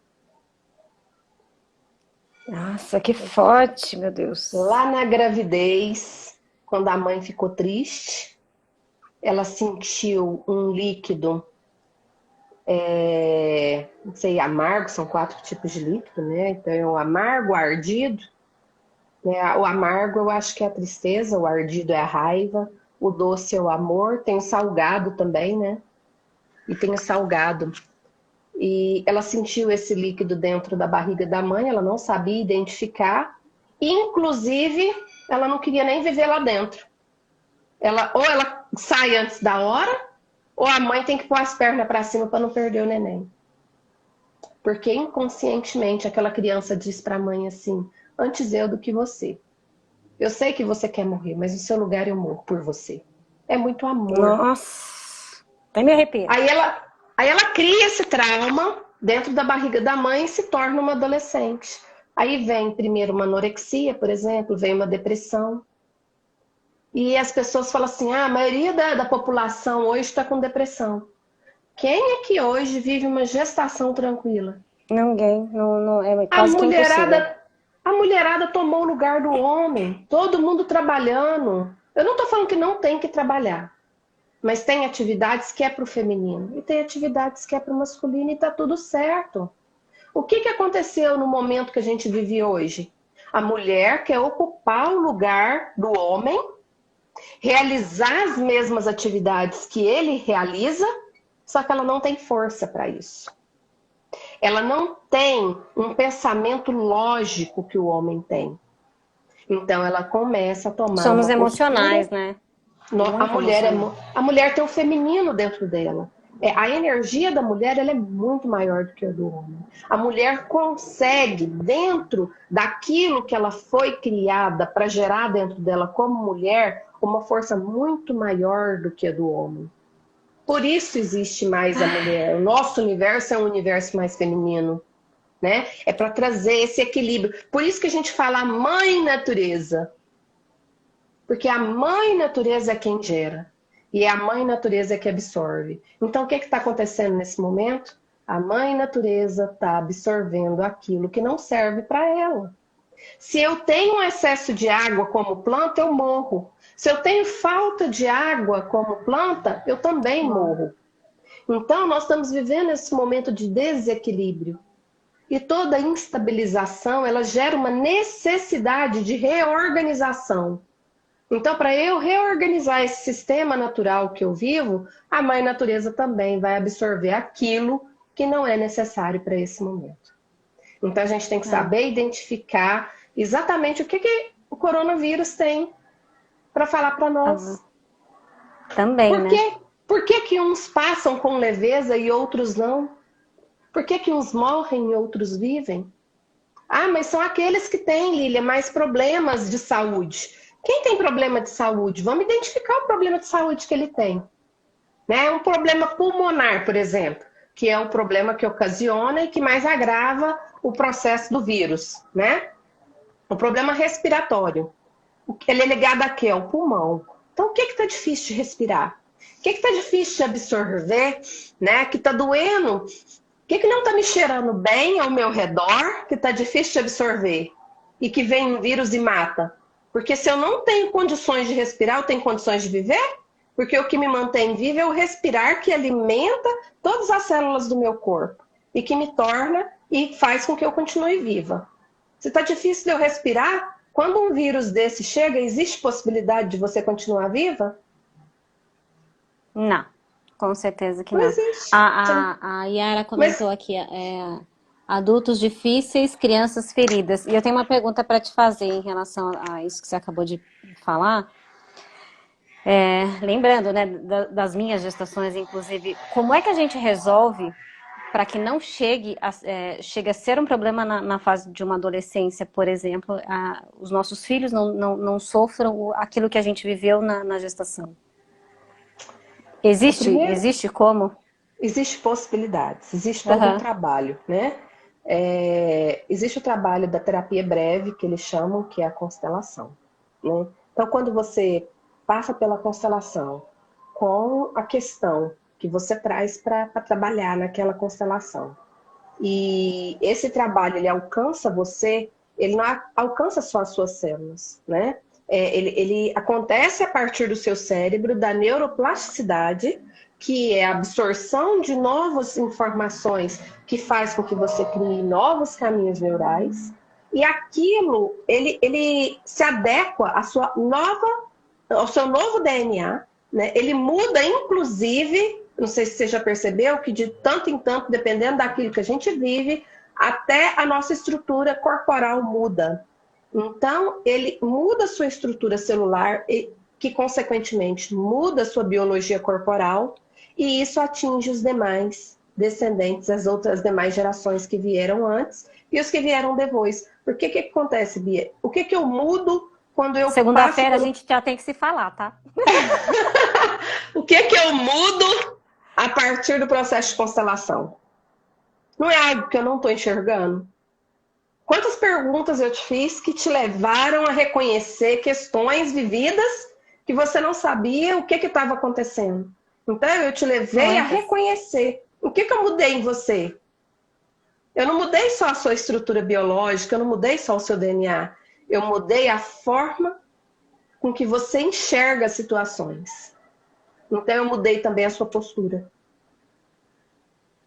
Nossa, que forte, meu Deus. Lá na gravidez, quando a mãe ficou triste, ela sentiu um líquido, não sei, amargo, são 4 tipos de líquido, né? Então, é o amargo, o ardido. Né? O amargo eu acho que é a tristeza, o ardido é a raiva, o doce é o amor, tem o salgado também, né? E tem o salgado. E ela sentiu esse líquido dentro da barriga da mãe, ela não sabia identificar, inclusive ela não queria nem viver lá dentro. Ou ela sai antes da hora, ou a mãe tem que pôr as pernas para cima para não perder o neném. Porque inconscientemente aquela criança diz para a mãe assim: antes eu do que você. Eu sei que você quer morrer, mas no seu lugar eu morro por você. É muito amor. Nossa, até me arrepia. Aí ela cria esse trauma dentro da barriga da mãe e se torna uma adolescente. Aí vem primeiro uma anorexia, por exemplo, vem uma depressão. E as pessoas falam assim, a maioria da população hoje está com depressão. Quem é que hoje vive uma gestação tranquila? Ninguém, não, é quase que impossível. A mulherada tomou o lugar do homem, todo mundo trabalhando. Eu não estou falando que não tem que trabalhar, mas tem atividades que é para o feminino e tem atividades que é para o masculino e está tudo certo. O que aconteceu no momento que a gente vive hoje? A mulher quer ocupar o lugar do homem, realizar as mesmas atividades que ele realiza, só que ela não tem força para isso. Ela não tem um pensamento lógico que o homem tem. Então ela começa a tomar Somos uma emocionais, postura. né? Muito A mulher tem o feminino dentro dela. A energia da mulher ela é muito maior do que a do homem. A mulher consegue, dentro daquilo que ela foi criada para gerar dentro dela como mulher, uma força muito maior do que a do homem. Por isso existe mais a mulher. O nosso universo é um universo mais feminino, né? É para trazer esse equilíbrio. Por isso que a gente fala a mãe natureza. Porque a mãe natureza é quem gera. E é a mãe natureza que absorve. Então, o que está acontecendo nesse momento? A mãe natureza está absorvendo aquilo que não serve para ela. Se eu tenho um excesso de água como planta, eu morro. Se eu tenho falta de água como planta, eu também morro. Então, nós estamos vivendo esse momento de desequilíbrio. E toda instabilização, ela gera uma necessidade de reorganização. Então, para eu reorganizar esse sistema natural que eu vivo, a mãe natureza também vai absorver aquilo que não é necessário para esse momento. Então, a gente tem que saber identificar exatamente o que o coronavírus tem para falar para nós. Também, né? Por que uns passam com leveza e outros não? Por que uns morrem e outros vivem? Ah, mas são aqueles que têm, Lília, mais problemas de saúde. Quem tem problema de saúde? Vamos identificar o problema de saúde que ele tem. Né? Um problema pulmonar, por exemplo, que é o problema que ocasiona e que mais agrava o processo do vírus. Né? O problema respiratório. Ele é ligado a quê? Ao pulmão. Então, o que está difícil de respirar? O que está difícil de absorver? Né? Que está doendo? O que não está me cheirando bem ao meu redor, que está difícil de absorver? E que vem um vírus e mata? Porque se eu não tenho condições de respirar, eu tenho condições de viver? Porque o que me mantém vivo é o respirar que alimenta todas as células do meu corpo. E que me torna e faz com que eu continue viva. Se está difícil de eu respirar, quando um vírus desse chega, existe possibilidade de você continuar viva? Não, com certeza que Não não. existe. A Yara comentou aqui, adultos difíceis, crianças feridas. E eu tenho uma pergunta para te fazer em relação a isso que você acabou de falar. Lembrando, né, das minhas gestações, inclusive, como é que a gente resolve para que não chegue a ser um problema na fase de uma adolescência, por exemplo, os nossos filhos não aquilo que a gente viveu na gestação? Existe como? Existe possibilidades, existe todo um trabalho, né? Existe o trabalho da terapia breve, que eles chamam, que é a constelação. Né? Então, quando você passa pela constelação com a questão que você traz para trabalhar naquela constelação, e esse trabalho ele alcança você, ele não alcança só as suas células, né? Ele acontece a partir do seu cérebro, da neuroplasticidade, que é a absorção de novas informações que faz com que você crie novos caminhos neurais, e aquilo, ele se adequa ao seu novo DNA, né? Ele muda, inclusive, não sei se você já percebeu, que de tanto em tanto, dependendo daquilo que a gente vive, até a nossa estrutura corporal muda. Então, ele muda a sua estrutura celular, que consequentemente muda a sua biologia corporal, e isso atinge os demais descendentes, as demais gerações que vieram antes e os que vieram depois. Por que acontece, Bia? O que eu mudo quando eu Segunda-feira a gente já tem que se falar, tá? O que eu mudo a partir do processo de constelação? Não é algo que eu não estou enxergando? Quantas perguntas eu te fiz que te levaram a reconhecer questões vividas que você não sabia o que estava acontecendo? Então, eu te levei a reconhecer. O que eu mudei em você? Eu não mudei só a sua estrutura biológica, eu não mudei só o seu DNA. Eu mudei a forma com que você enxerga as situações. Então, eu mudei também a sua postura.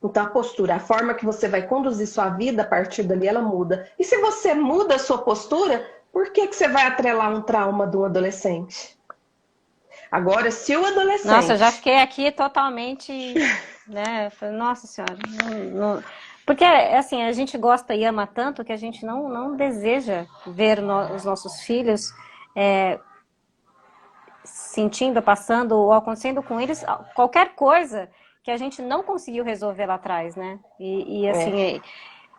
Então, a postura, a forma que você vai conduzir sua vida, a partir dali, ela muda. E se você muda a sua postura, por que você vai atrelar um trauma de um adolescente? Agora, se o adolescente... Nossa, eu já fiquei aqui totalmente, né? Nossa Senhora. Porque, assim, a gente gosta e ama tanto que a gente não deseja ver os nossos filhos sentindo, passando ou acontecendo com eles qualquer coisa que a gente não conseguiu resolver lá atrás, né? E assim,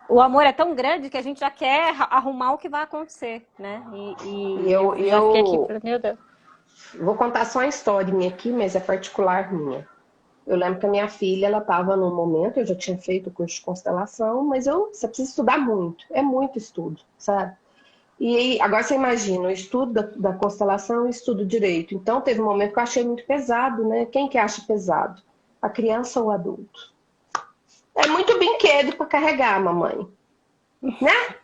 o amor é tão grande que a gente já quer arrumar o que vai acontecer, né? Eu já fiquei aqui, meu Deus. Vou contar só uma história minha aqui, mas é particular minha. Eu lembro que a minha filha, ela estava num momento, eu já tinha feito o curso de constelação, mas você precisa estudar muito, é muito estudo, sabe? E aí, agora você imagina, o estudo da constelação e o estudo direito. Então, teve um momento que eu achei muito pesado, né? Quem que acha pesado? A criança ou o adulto? É muito brinquedo para carregar, mamãe. Né?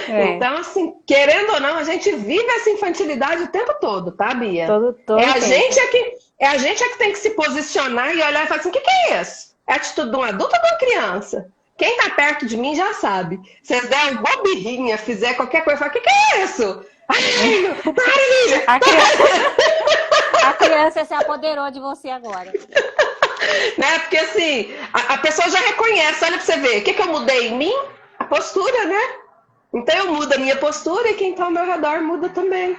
Então, assim, querendo ou não, a gente vive essa infantilidade o tempo todo, tá, Bia? Todo a gente que tem que se posicionar e olhar e falar assim, o que é isso? É a atitude de um adulto ou de uma criança? Quem tá perto de mim já sabe. Se vocês der uma bobirrinha, fizer qualquer coisa, fala, o que é isso? Ai, a criança se apoderou de você agora. Né? Porque assim, a pessoa já reconhece, olha pra você ver, o que eu mudei em mim? A postura, né? Então eu mudo a minha postura e quem tá ao meu redor muda também.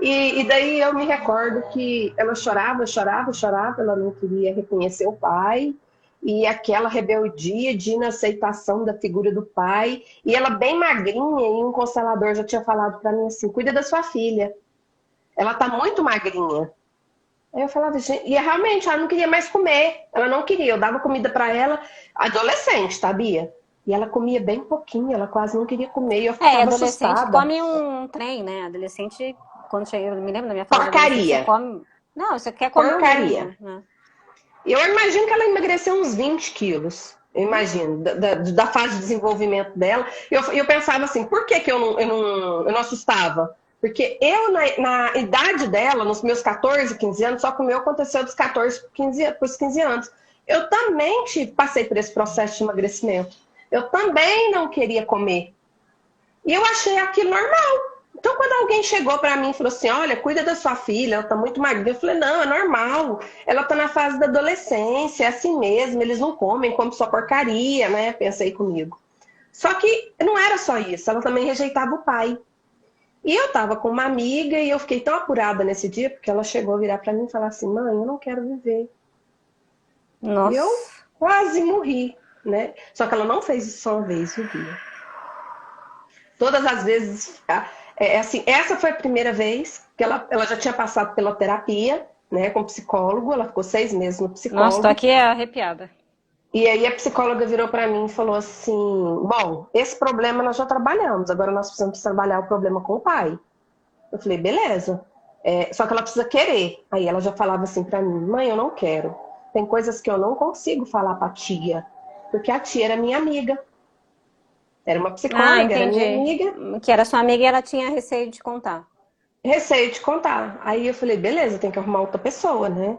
E daí eu me recordo que ela chorava, ela não queria reconhecer o pai, e aquela rebeldia de inaceitação da figura do pai, e ela bem magrinha, e um constelador já tinha falado para mim assim, cuida da sua filha, ela tá muito magrinha. Aí eu falava, gente, e realmente ela não queria mais comer, ela não queria, eu dava comida para ela, adolescente, sabia? E ela comia bem pouquinho, ela quase não queria comer, e eu ficava adolescente assustada. Come um trem, né? Adolescente, quando chega, eu me lembro da minha fase porcaria. Você come... Não, você quer comer porcaria. Mesmo, né? Eu imagino que ela emagreceu uns 20 quilos. Eu imagino, da fase de desenvolvimento dela. Eu pensava assim, por que eu não assustava? Porque eu, na idade dela, nos meus 14, 15 anos, só que o meu aconteceu dos 14 para os 15 anos. Eu também passei por esse processo de emagrecimento. Eu também não queria comer. E eu achei aquilo normal. Então, quando alguém chegou para mim e falou assim, olha, cuida da sua filha, ela tá muito magrinha. Eu falei, não, é normal. Ela tá na fase da adolescência, é assim mesmo, eles não comem só porcaria, né? Pensei comigo. Só que não era só isso, ela também rejeitava o pai. E eu tava com uma amiga e eu fiquei tão apurada nesse dia, porque ela chegou a virar para mim e falar assim, mãe, eu não quero viver. Nossa. E eu quase morri, né? Só que ela não fez isso só uma vez, viu, Bia? Todas as vezes... assim, essa foi a primeira vez que ela já tinha passado pela terapia, né, com psicólogo, ela ficou 6 meses no psicólogo. Nossa, tô aqui arrepiada. E aí a psicóloga virou para mim e falou assim, bom, esse problema nós já trabalhamos, agora nós precisamos trabalhar o problema com o pai. Eu falei, beleza, só que ela precisa querer. Aí ela já falava assim para mim, mãe, eu não quero. Tem coisas que eu não consigo falar pra tia, porque a tia era minha amiga. Era uma psicóloga, era minha amiga. Que era sua amiga e ela tinha receio de contar. Receio de contar. Aí eu falei, beleza, tem que arrumar outra pessoa, né?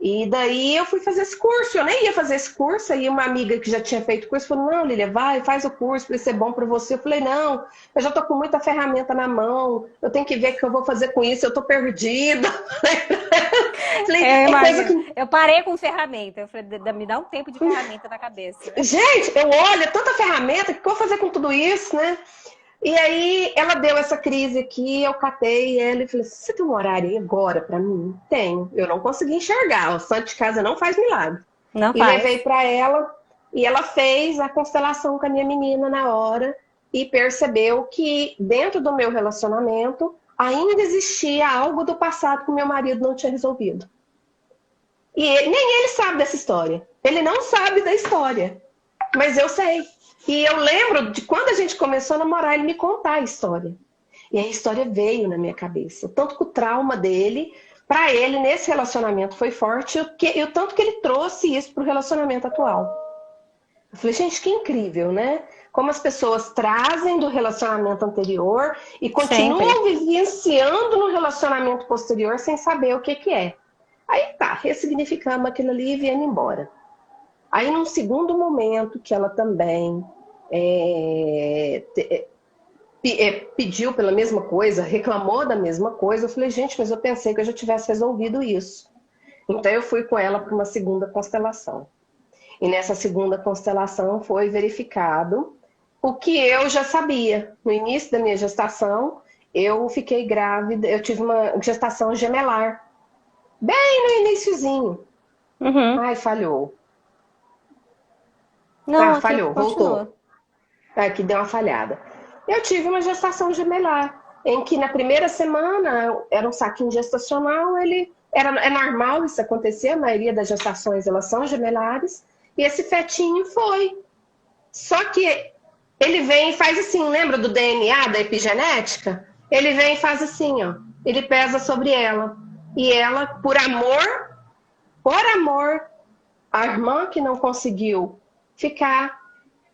E daí eu fui fazer esse curso. Eu nem ia fazer esse curso. Aí uma amiga que já tinha feito o curso falou, não, Lília, vai, faz o curso, vai ser bom pra você. Eu falei, não, eu já tô com muita ferramenta na mão. Eu tenho que ver o que eu vou fazer com isso. Eu tô perdida. Falei, eu parei com ferramenta. Eu falei, me dá um tempo de ferramenta na cabeça. Gente, eu olho, é tanta ferramenta, o que eu vou fazer com tudo isso, né? E aí ela deu essa crise aqui, eu catei ela e falei, você tem um horário aí agora pra mim? Tenho. Eu não consegui enxergar, o santo de casa não faz milagre. Não e faz. Levei pra ela, e ela fez a constelação com a minha menina na hora, e percebeu que dentro do meu relacionamento ainda existia algo do passado que o meu marido não tinha resolvido. E nem ele sabe dessa história. Ele não sabe da história. Mas eu sei. E eu lembro de quando a gente começou a namorar, ele me contar a história. E a história veio na minha cabeça. O tanto que o trauma dele, para ele, nesse relacionamento foi forte, e o tanto que ele trouxe isso para o relacionamento atual. Eu falei, gente, que incrível, né? Como as pessoas trazem do relacionamento anterior e continuam vivenciando no relacionamento posterior sem saber o que é. Aí tá, ressignificamos aquilo ali e viemos embora. Aí num segundo momento que ela também pediu pela mesma coisa, reclamou da mesma coisa, eu falei, gente, mas eu pensei que eu já tivesse resolvido isso. Então eu fui com ela para uma segunda constelação. E nessa segunda constelação foi verificado o que eu já sabia. No início da minha gestação, eu fiquei grávida, eu tive uma gestação gemelar. Bem no iniciozinho. Uhum. Ai, falhou. Não, Ah, aqui falhou, continua. voltou. Aqui deu uma falhada. Eu tive uma gestação gemelar, em que na primeira semana era um saquinho gestacional, é normal isso acontecer, a maioria das gestações elas são gemelares, e esse fetinho foi. Só que ele vem e faz assim, lembra do DNA, da epigenética? Ele vem e faz assim, ó. Ele pesa sobre ela. E ela, por amor, a irmã que não conseguiu ficar,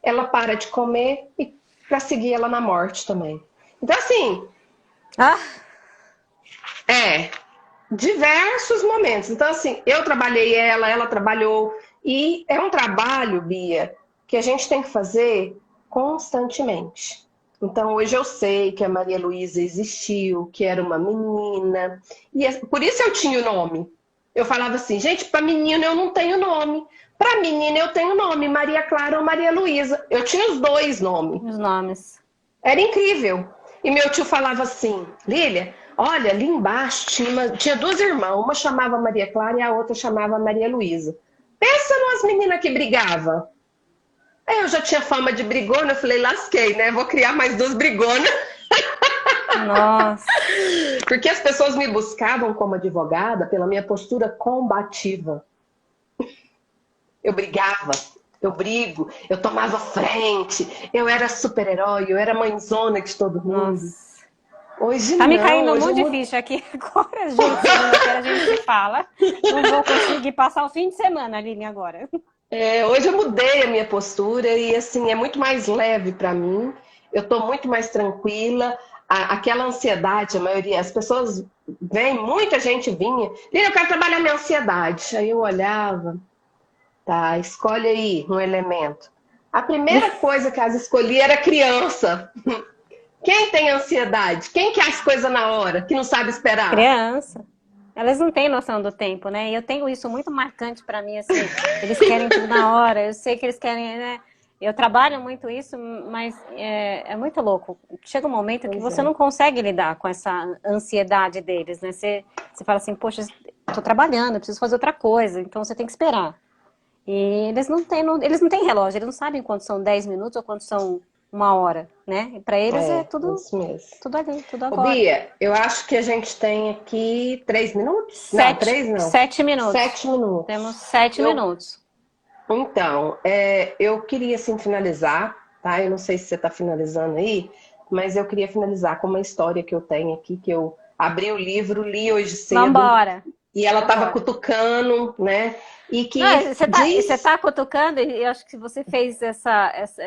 ela para de comer e para seguir ela na morte também. Então, assim, Ah, diversos momentos. Então, assim, eu trabalhei ela trabalhou. E é um trabalho, Bia, que a gente tem que fazer constantemente. Então, hoje eu sei que a Maria Luísa existiu, que era uma menina. E por isso eu tinha o nome. Eu falava assim, gente, para menina eu não tenho nome. Para menina eu tenho nome, Maria Clara ou Maria Luísa. Eu tinha os dois nomes. os nomes. Era incrível. E meu tio falava assim, Lília, olha, ali embaixo tinha duas irmãs, uma chamava Maria Clara e a outra chamava Maria Luísa. Pensa nas meninas que brigavam. Aí eu já tinha fama de brigona, eu falei, lasquei, né? Vou criar mais duas brigonas. Nossa. Porque as pessoas me buscavam como advogada pela minha postura combativa. Eu brigava, eu brigo, eu tomava frente, eu era super-herói, eu era mãezona de todo mundo. Nossa. Hoje Tá me não, caindo um hoje monte de ficha aqui agora, juro. Segunda-feira a gente se fala. Não vou conseguir passar o fim de semana, Aline, agora. hoje eu mudei a minha postura e assim é muito mais leve para mim. Eu estou muito mais tranquila. Aquela ansiedade, a maioria, as pessoas vêm, muita gente vinha. Eu quero trabalhar minha ansiedade. Aí eu olhava, tá, escolhe aí um elemento. A primeira coisa que as escolhi era criança. Quem tem ansiedade? Quem quer as coisas na hora, que não sabe esperar? Criança. Elas não têm noção do tempo, né? E eu tenho isso muito marcante pra mim, assim. Eles querem tudo na hora. Eu sei que eles querem, né? Eu trabalho muito isso, mas é muito louco. Chega um momento que Pois você é. não consegue lidar com essa ansiedade deles, né? Você fala assim, poxa, tô trabalhando, eu preciso fazer outra coisa, então você tem que esperar. E eles não têm relógio, eles não sabem quanto são 10 minutos ou quanto são uma hora, né? E pra eles é Isso mesmo. tudo ali, tudo Ô, agora. Bia, eu acho que a gente tem aqui 3 minutos? Não, Sete, 3 não. 7 minutos. 7 minutos. Temos 7 minutos. Então, eu queria assim finalizar, tá? Eu não sei se você está finalizando aí, mas eu queria finalizar com uma história que eu tenho aqui, que eu abri o livro, li hoje cedo, Vambora. e ela estava Vambora. cutucando, né? E que Não, você diz... tá cutucando e eu acho que você fez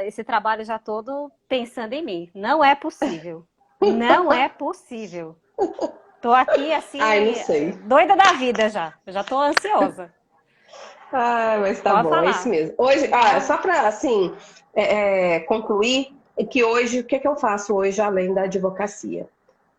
esse trabalho já todo pensando em mim. Não é possível. Não é possível. Tô aqui assim, Ai, não sei. doida da vida já. Eu já tô ansiosa. Ah, mas tá Pode bom, é falar. isso mesmo. Hoje, só para assim concluir, é que hoje, o que eu faço hoje além da advocacia?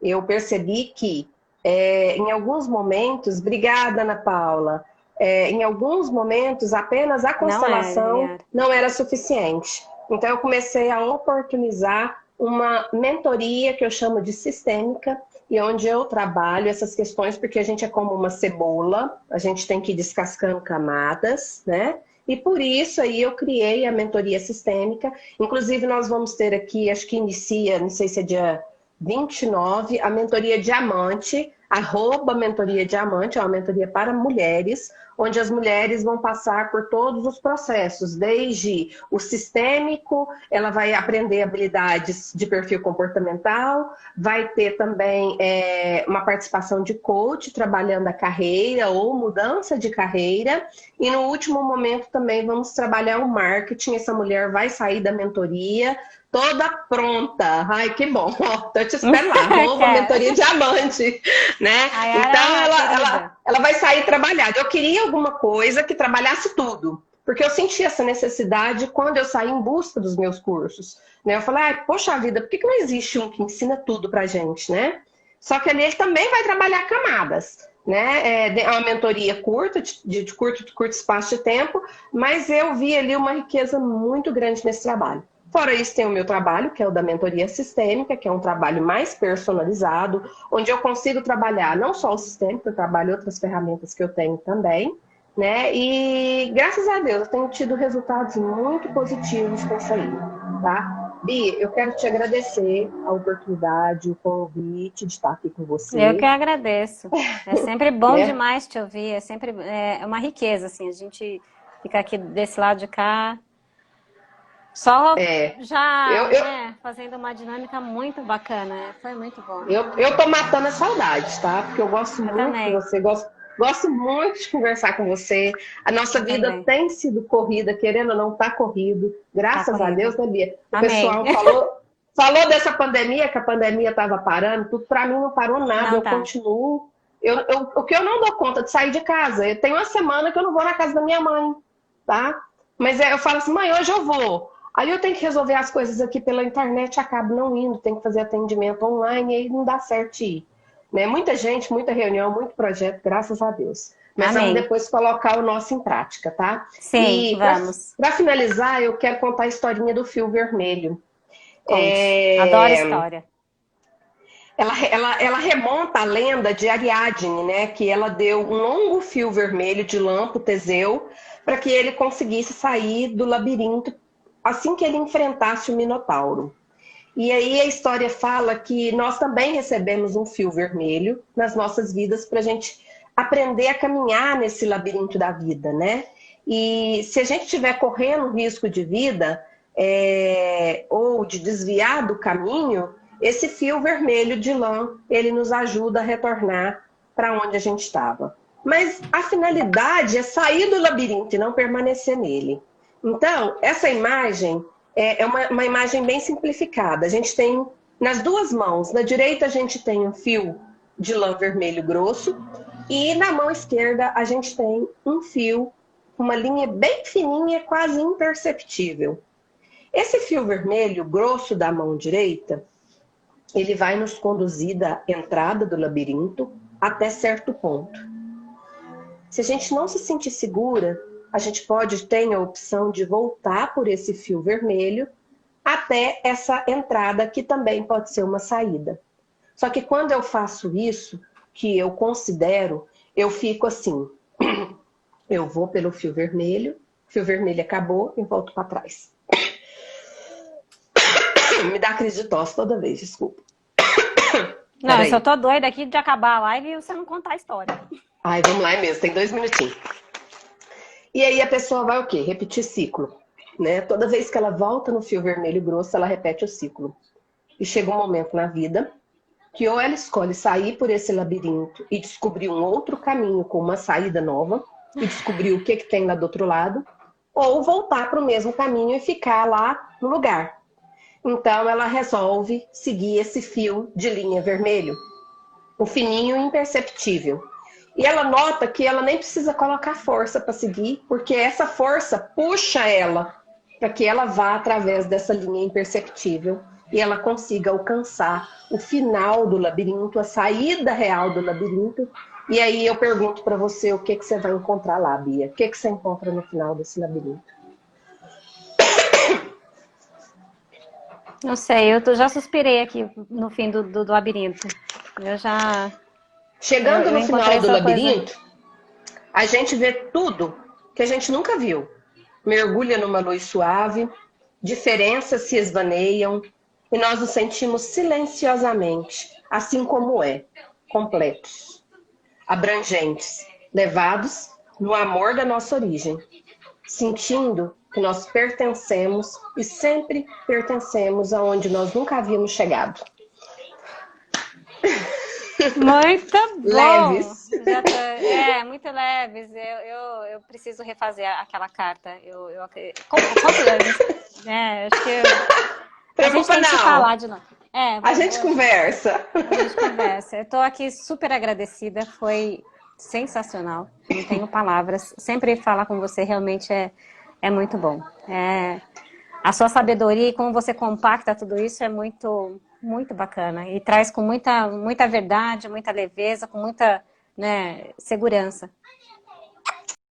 Eu percebi que em alguns momentos, obrigada, Ana Paula, em alguns momentos apenas a constelação Liliana. não era suficiente. Então eu comecei a oportunizar uma mentoria que eu chamo de sistêmica, e onde eu trabalho essas questões, porque a gente é como uma cebola, a gente tem que ir descascando camadas, né? E por isso aí eu criei a mentoria sistêmica. Inclusive nós vamos ter aqui, acho que inicia, não sei se é dia 29, a mentoria diamante, @mentoria diamante, é uma mentoria para mulheres, onde as mulheres vão passar por todos os processos, desde o sistêmico, ela vai aprender habilidades de perfil comportamental, vai ter também uma participação de coach, trabalhando a carreira ou mudança de carreira, e no último momento também vamos trabalhar o marketing. Essa mulher vai sair da mentoria toda pronta. Ai, que bom. Então eu te espero lá. @mentoria diamante, né? Ayara, Então ela vai sair trabalhada. Eu queria alguma coisa que trabalhasse tudo, porque eu senti essa necessidade quando eu saí em busca dos meus cursos. Né? Eu falei, poxa vida, por que não existe um que ensina tudo pra gente, né? Só que ali ele também vai trabalhar camadas. Né? É uma mentoria curta, de curto espaço de tempo, mas eu vi ali uma riqueza muito grande nesse trabalho. Fora isso, tem o meu trabalho, que é o da mentoria sistêmica, que é um trabalho mais personalizado, onde eu consigo trabalhar não só o sistêmico, eu trabalho outras ferramentas que eu tenho também, né? E graças a Deus, eu tenho tido resultados muito positivos com isso aí, tá? Bi, eu quero te agradecer a oportunidade, o convite de estar aqui com você. Eu que agradeço. É sempre bom né? demais te ouvir, é sempre uma riqueza, assim, a gente fica aqui desse lado de cá, só já fazendo uma dinâmica muito bacana, foi muito bom. Eu tô matando a saudade, tá? Porque eu gosto muito também. de você, gosto muito de conversar com você. A nossa vida também. tem sido corrida, querendo ou não, tá corrido. Graças a Deus, né, Bia? O Amém. pessoal falou dessa pandemia, que a pandemia tava parando, tudo pra mim não parou nada, eu continuo. O que eu não dou conta de sair de casa, eu tenho uma semana que eu não vou na casa da minha mãe, tá? Mas eu falo assim, mãe, hoje eu vou. Aí eu tenho que resolver as coisas aqui pela internet, acabo não indo, tenho que fazer atendimento online, e aí não dá certo ir. Né? Muita gente, muita reunião, muito projeto, graças a Deus. Mas Amém. vamos depois colocar o nosso em prática, tá? Sim, vamos. Para finalizar, eu quero contar a historinha do fio vermelho. Adoro história. Ela remonta à lenda de Ariadne, né? Que ela deu um longo fio vermelho de lã para Teseu, para que ele conseguisse sair do labirinto assim que ele enfrentasse o Minotauro. E aí a história fala que nós também recebemos um fio vermelho nas nossas vidas para a gente aprender a caminhar nesse labirinto da vida, né? E se a gente estiver correndo risco de vida ou de desviar do caminho, esse fio vermelho de lã, ele nos ajuda a retornar para onde a gente estava. Mas a finalidade é sair do labirinto e não permanecer nele. Então, essa imagem é uma imagem bem simplificada. A gente tem nas duas mãos, na direita a gente tem um fio de lã vermelho grosso e na mão esquerda a gente tem um fio, uma linha bem fininha, quase imperceptível. Esse fio vermelho grosso da mão direita, ele vai nos conduzir da entrada do labirinto até certo ponto. Se a gente não se sentir segura, a gente pode ter a opção de voltar por esse fio vermelho até essa entrada, que também pode ser uma saída. Só que quando eu faço isso, que eu considero, eu fico assim, eu vou pelo fio vermelho acabou e volto para trás. Me dá crise de tosse toda vez, desculpa. Não, eu só tô doida aqui de acabar a live e você não contar a história. Ai, vamos lá mesmo, tem 2 minutinhos. E aí a pessoa vai o quê? Repetir ciclo. Né? Toda vez que ela volta no fio vermelho grosso, ela repete o ciclo. E chega um momento na vida que ou ela escolhe sair por esse labirinto e descobrir um outro caminho com uma saída nova, e descobrir o que tem lá do outro lado, ou voltar para o mesmo caminho e ficar lá no lugar. Então ela resolve seguir esse fio de linha vermelho, o fininho e imperceptível. E ela nota que ela nem precisa colocar força para seguir, porque essa força puxa ela para que ela vá através dessa linha imperceptível e ela consiga alcançar o final do labirinto, a saída real do labirinto. E aí eu pergunto para você o que você vai encontrar lá, Bia? O que você encontra no final desse labirinto? Não sei, eu já suspirei aqui no fim do labirinto. Eu já... Chegando no final do labirinto, a gente vê tudo que a gente nunca viu. Mergulha numa luz suave, diferenças se esvaneiam e nós nos sentimos silenciosamente, assim como completos, abrangentes, levados no amor da nossa origem, sentindo que nós pertencemos e sempre pertencemos aonde nós nunca havíamos chegado. Muito bom! Leves. Muito leves. Eu preciso refazer aquela carta. Quantas vezes? Acho que a gente tem que se falar de novo. A gente conversa. A gente conversa. Eu tô aqui super agradecida. Foi sensacional. Não tenho palavras. Sempre falar com você realmente é muito bom. A sua sabedoria e como você compacta tudo isso é muito, muito bacana. E traz com muita, muita verdade, muita leveza, com muita, né, segurança.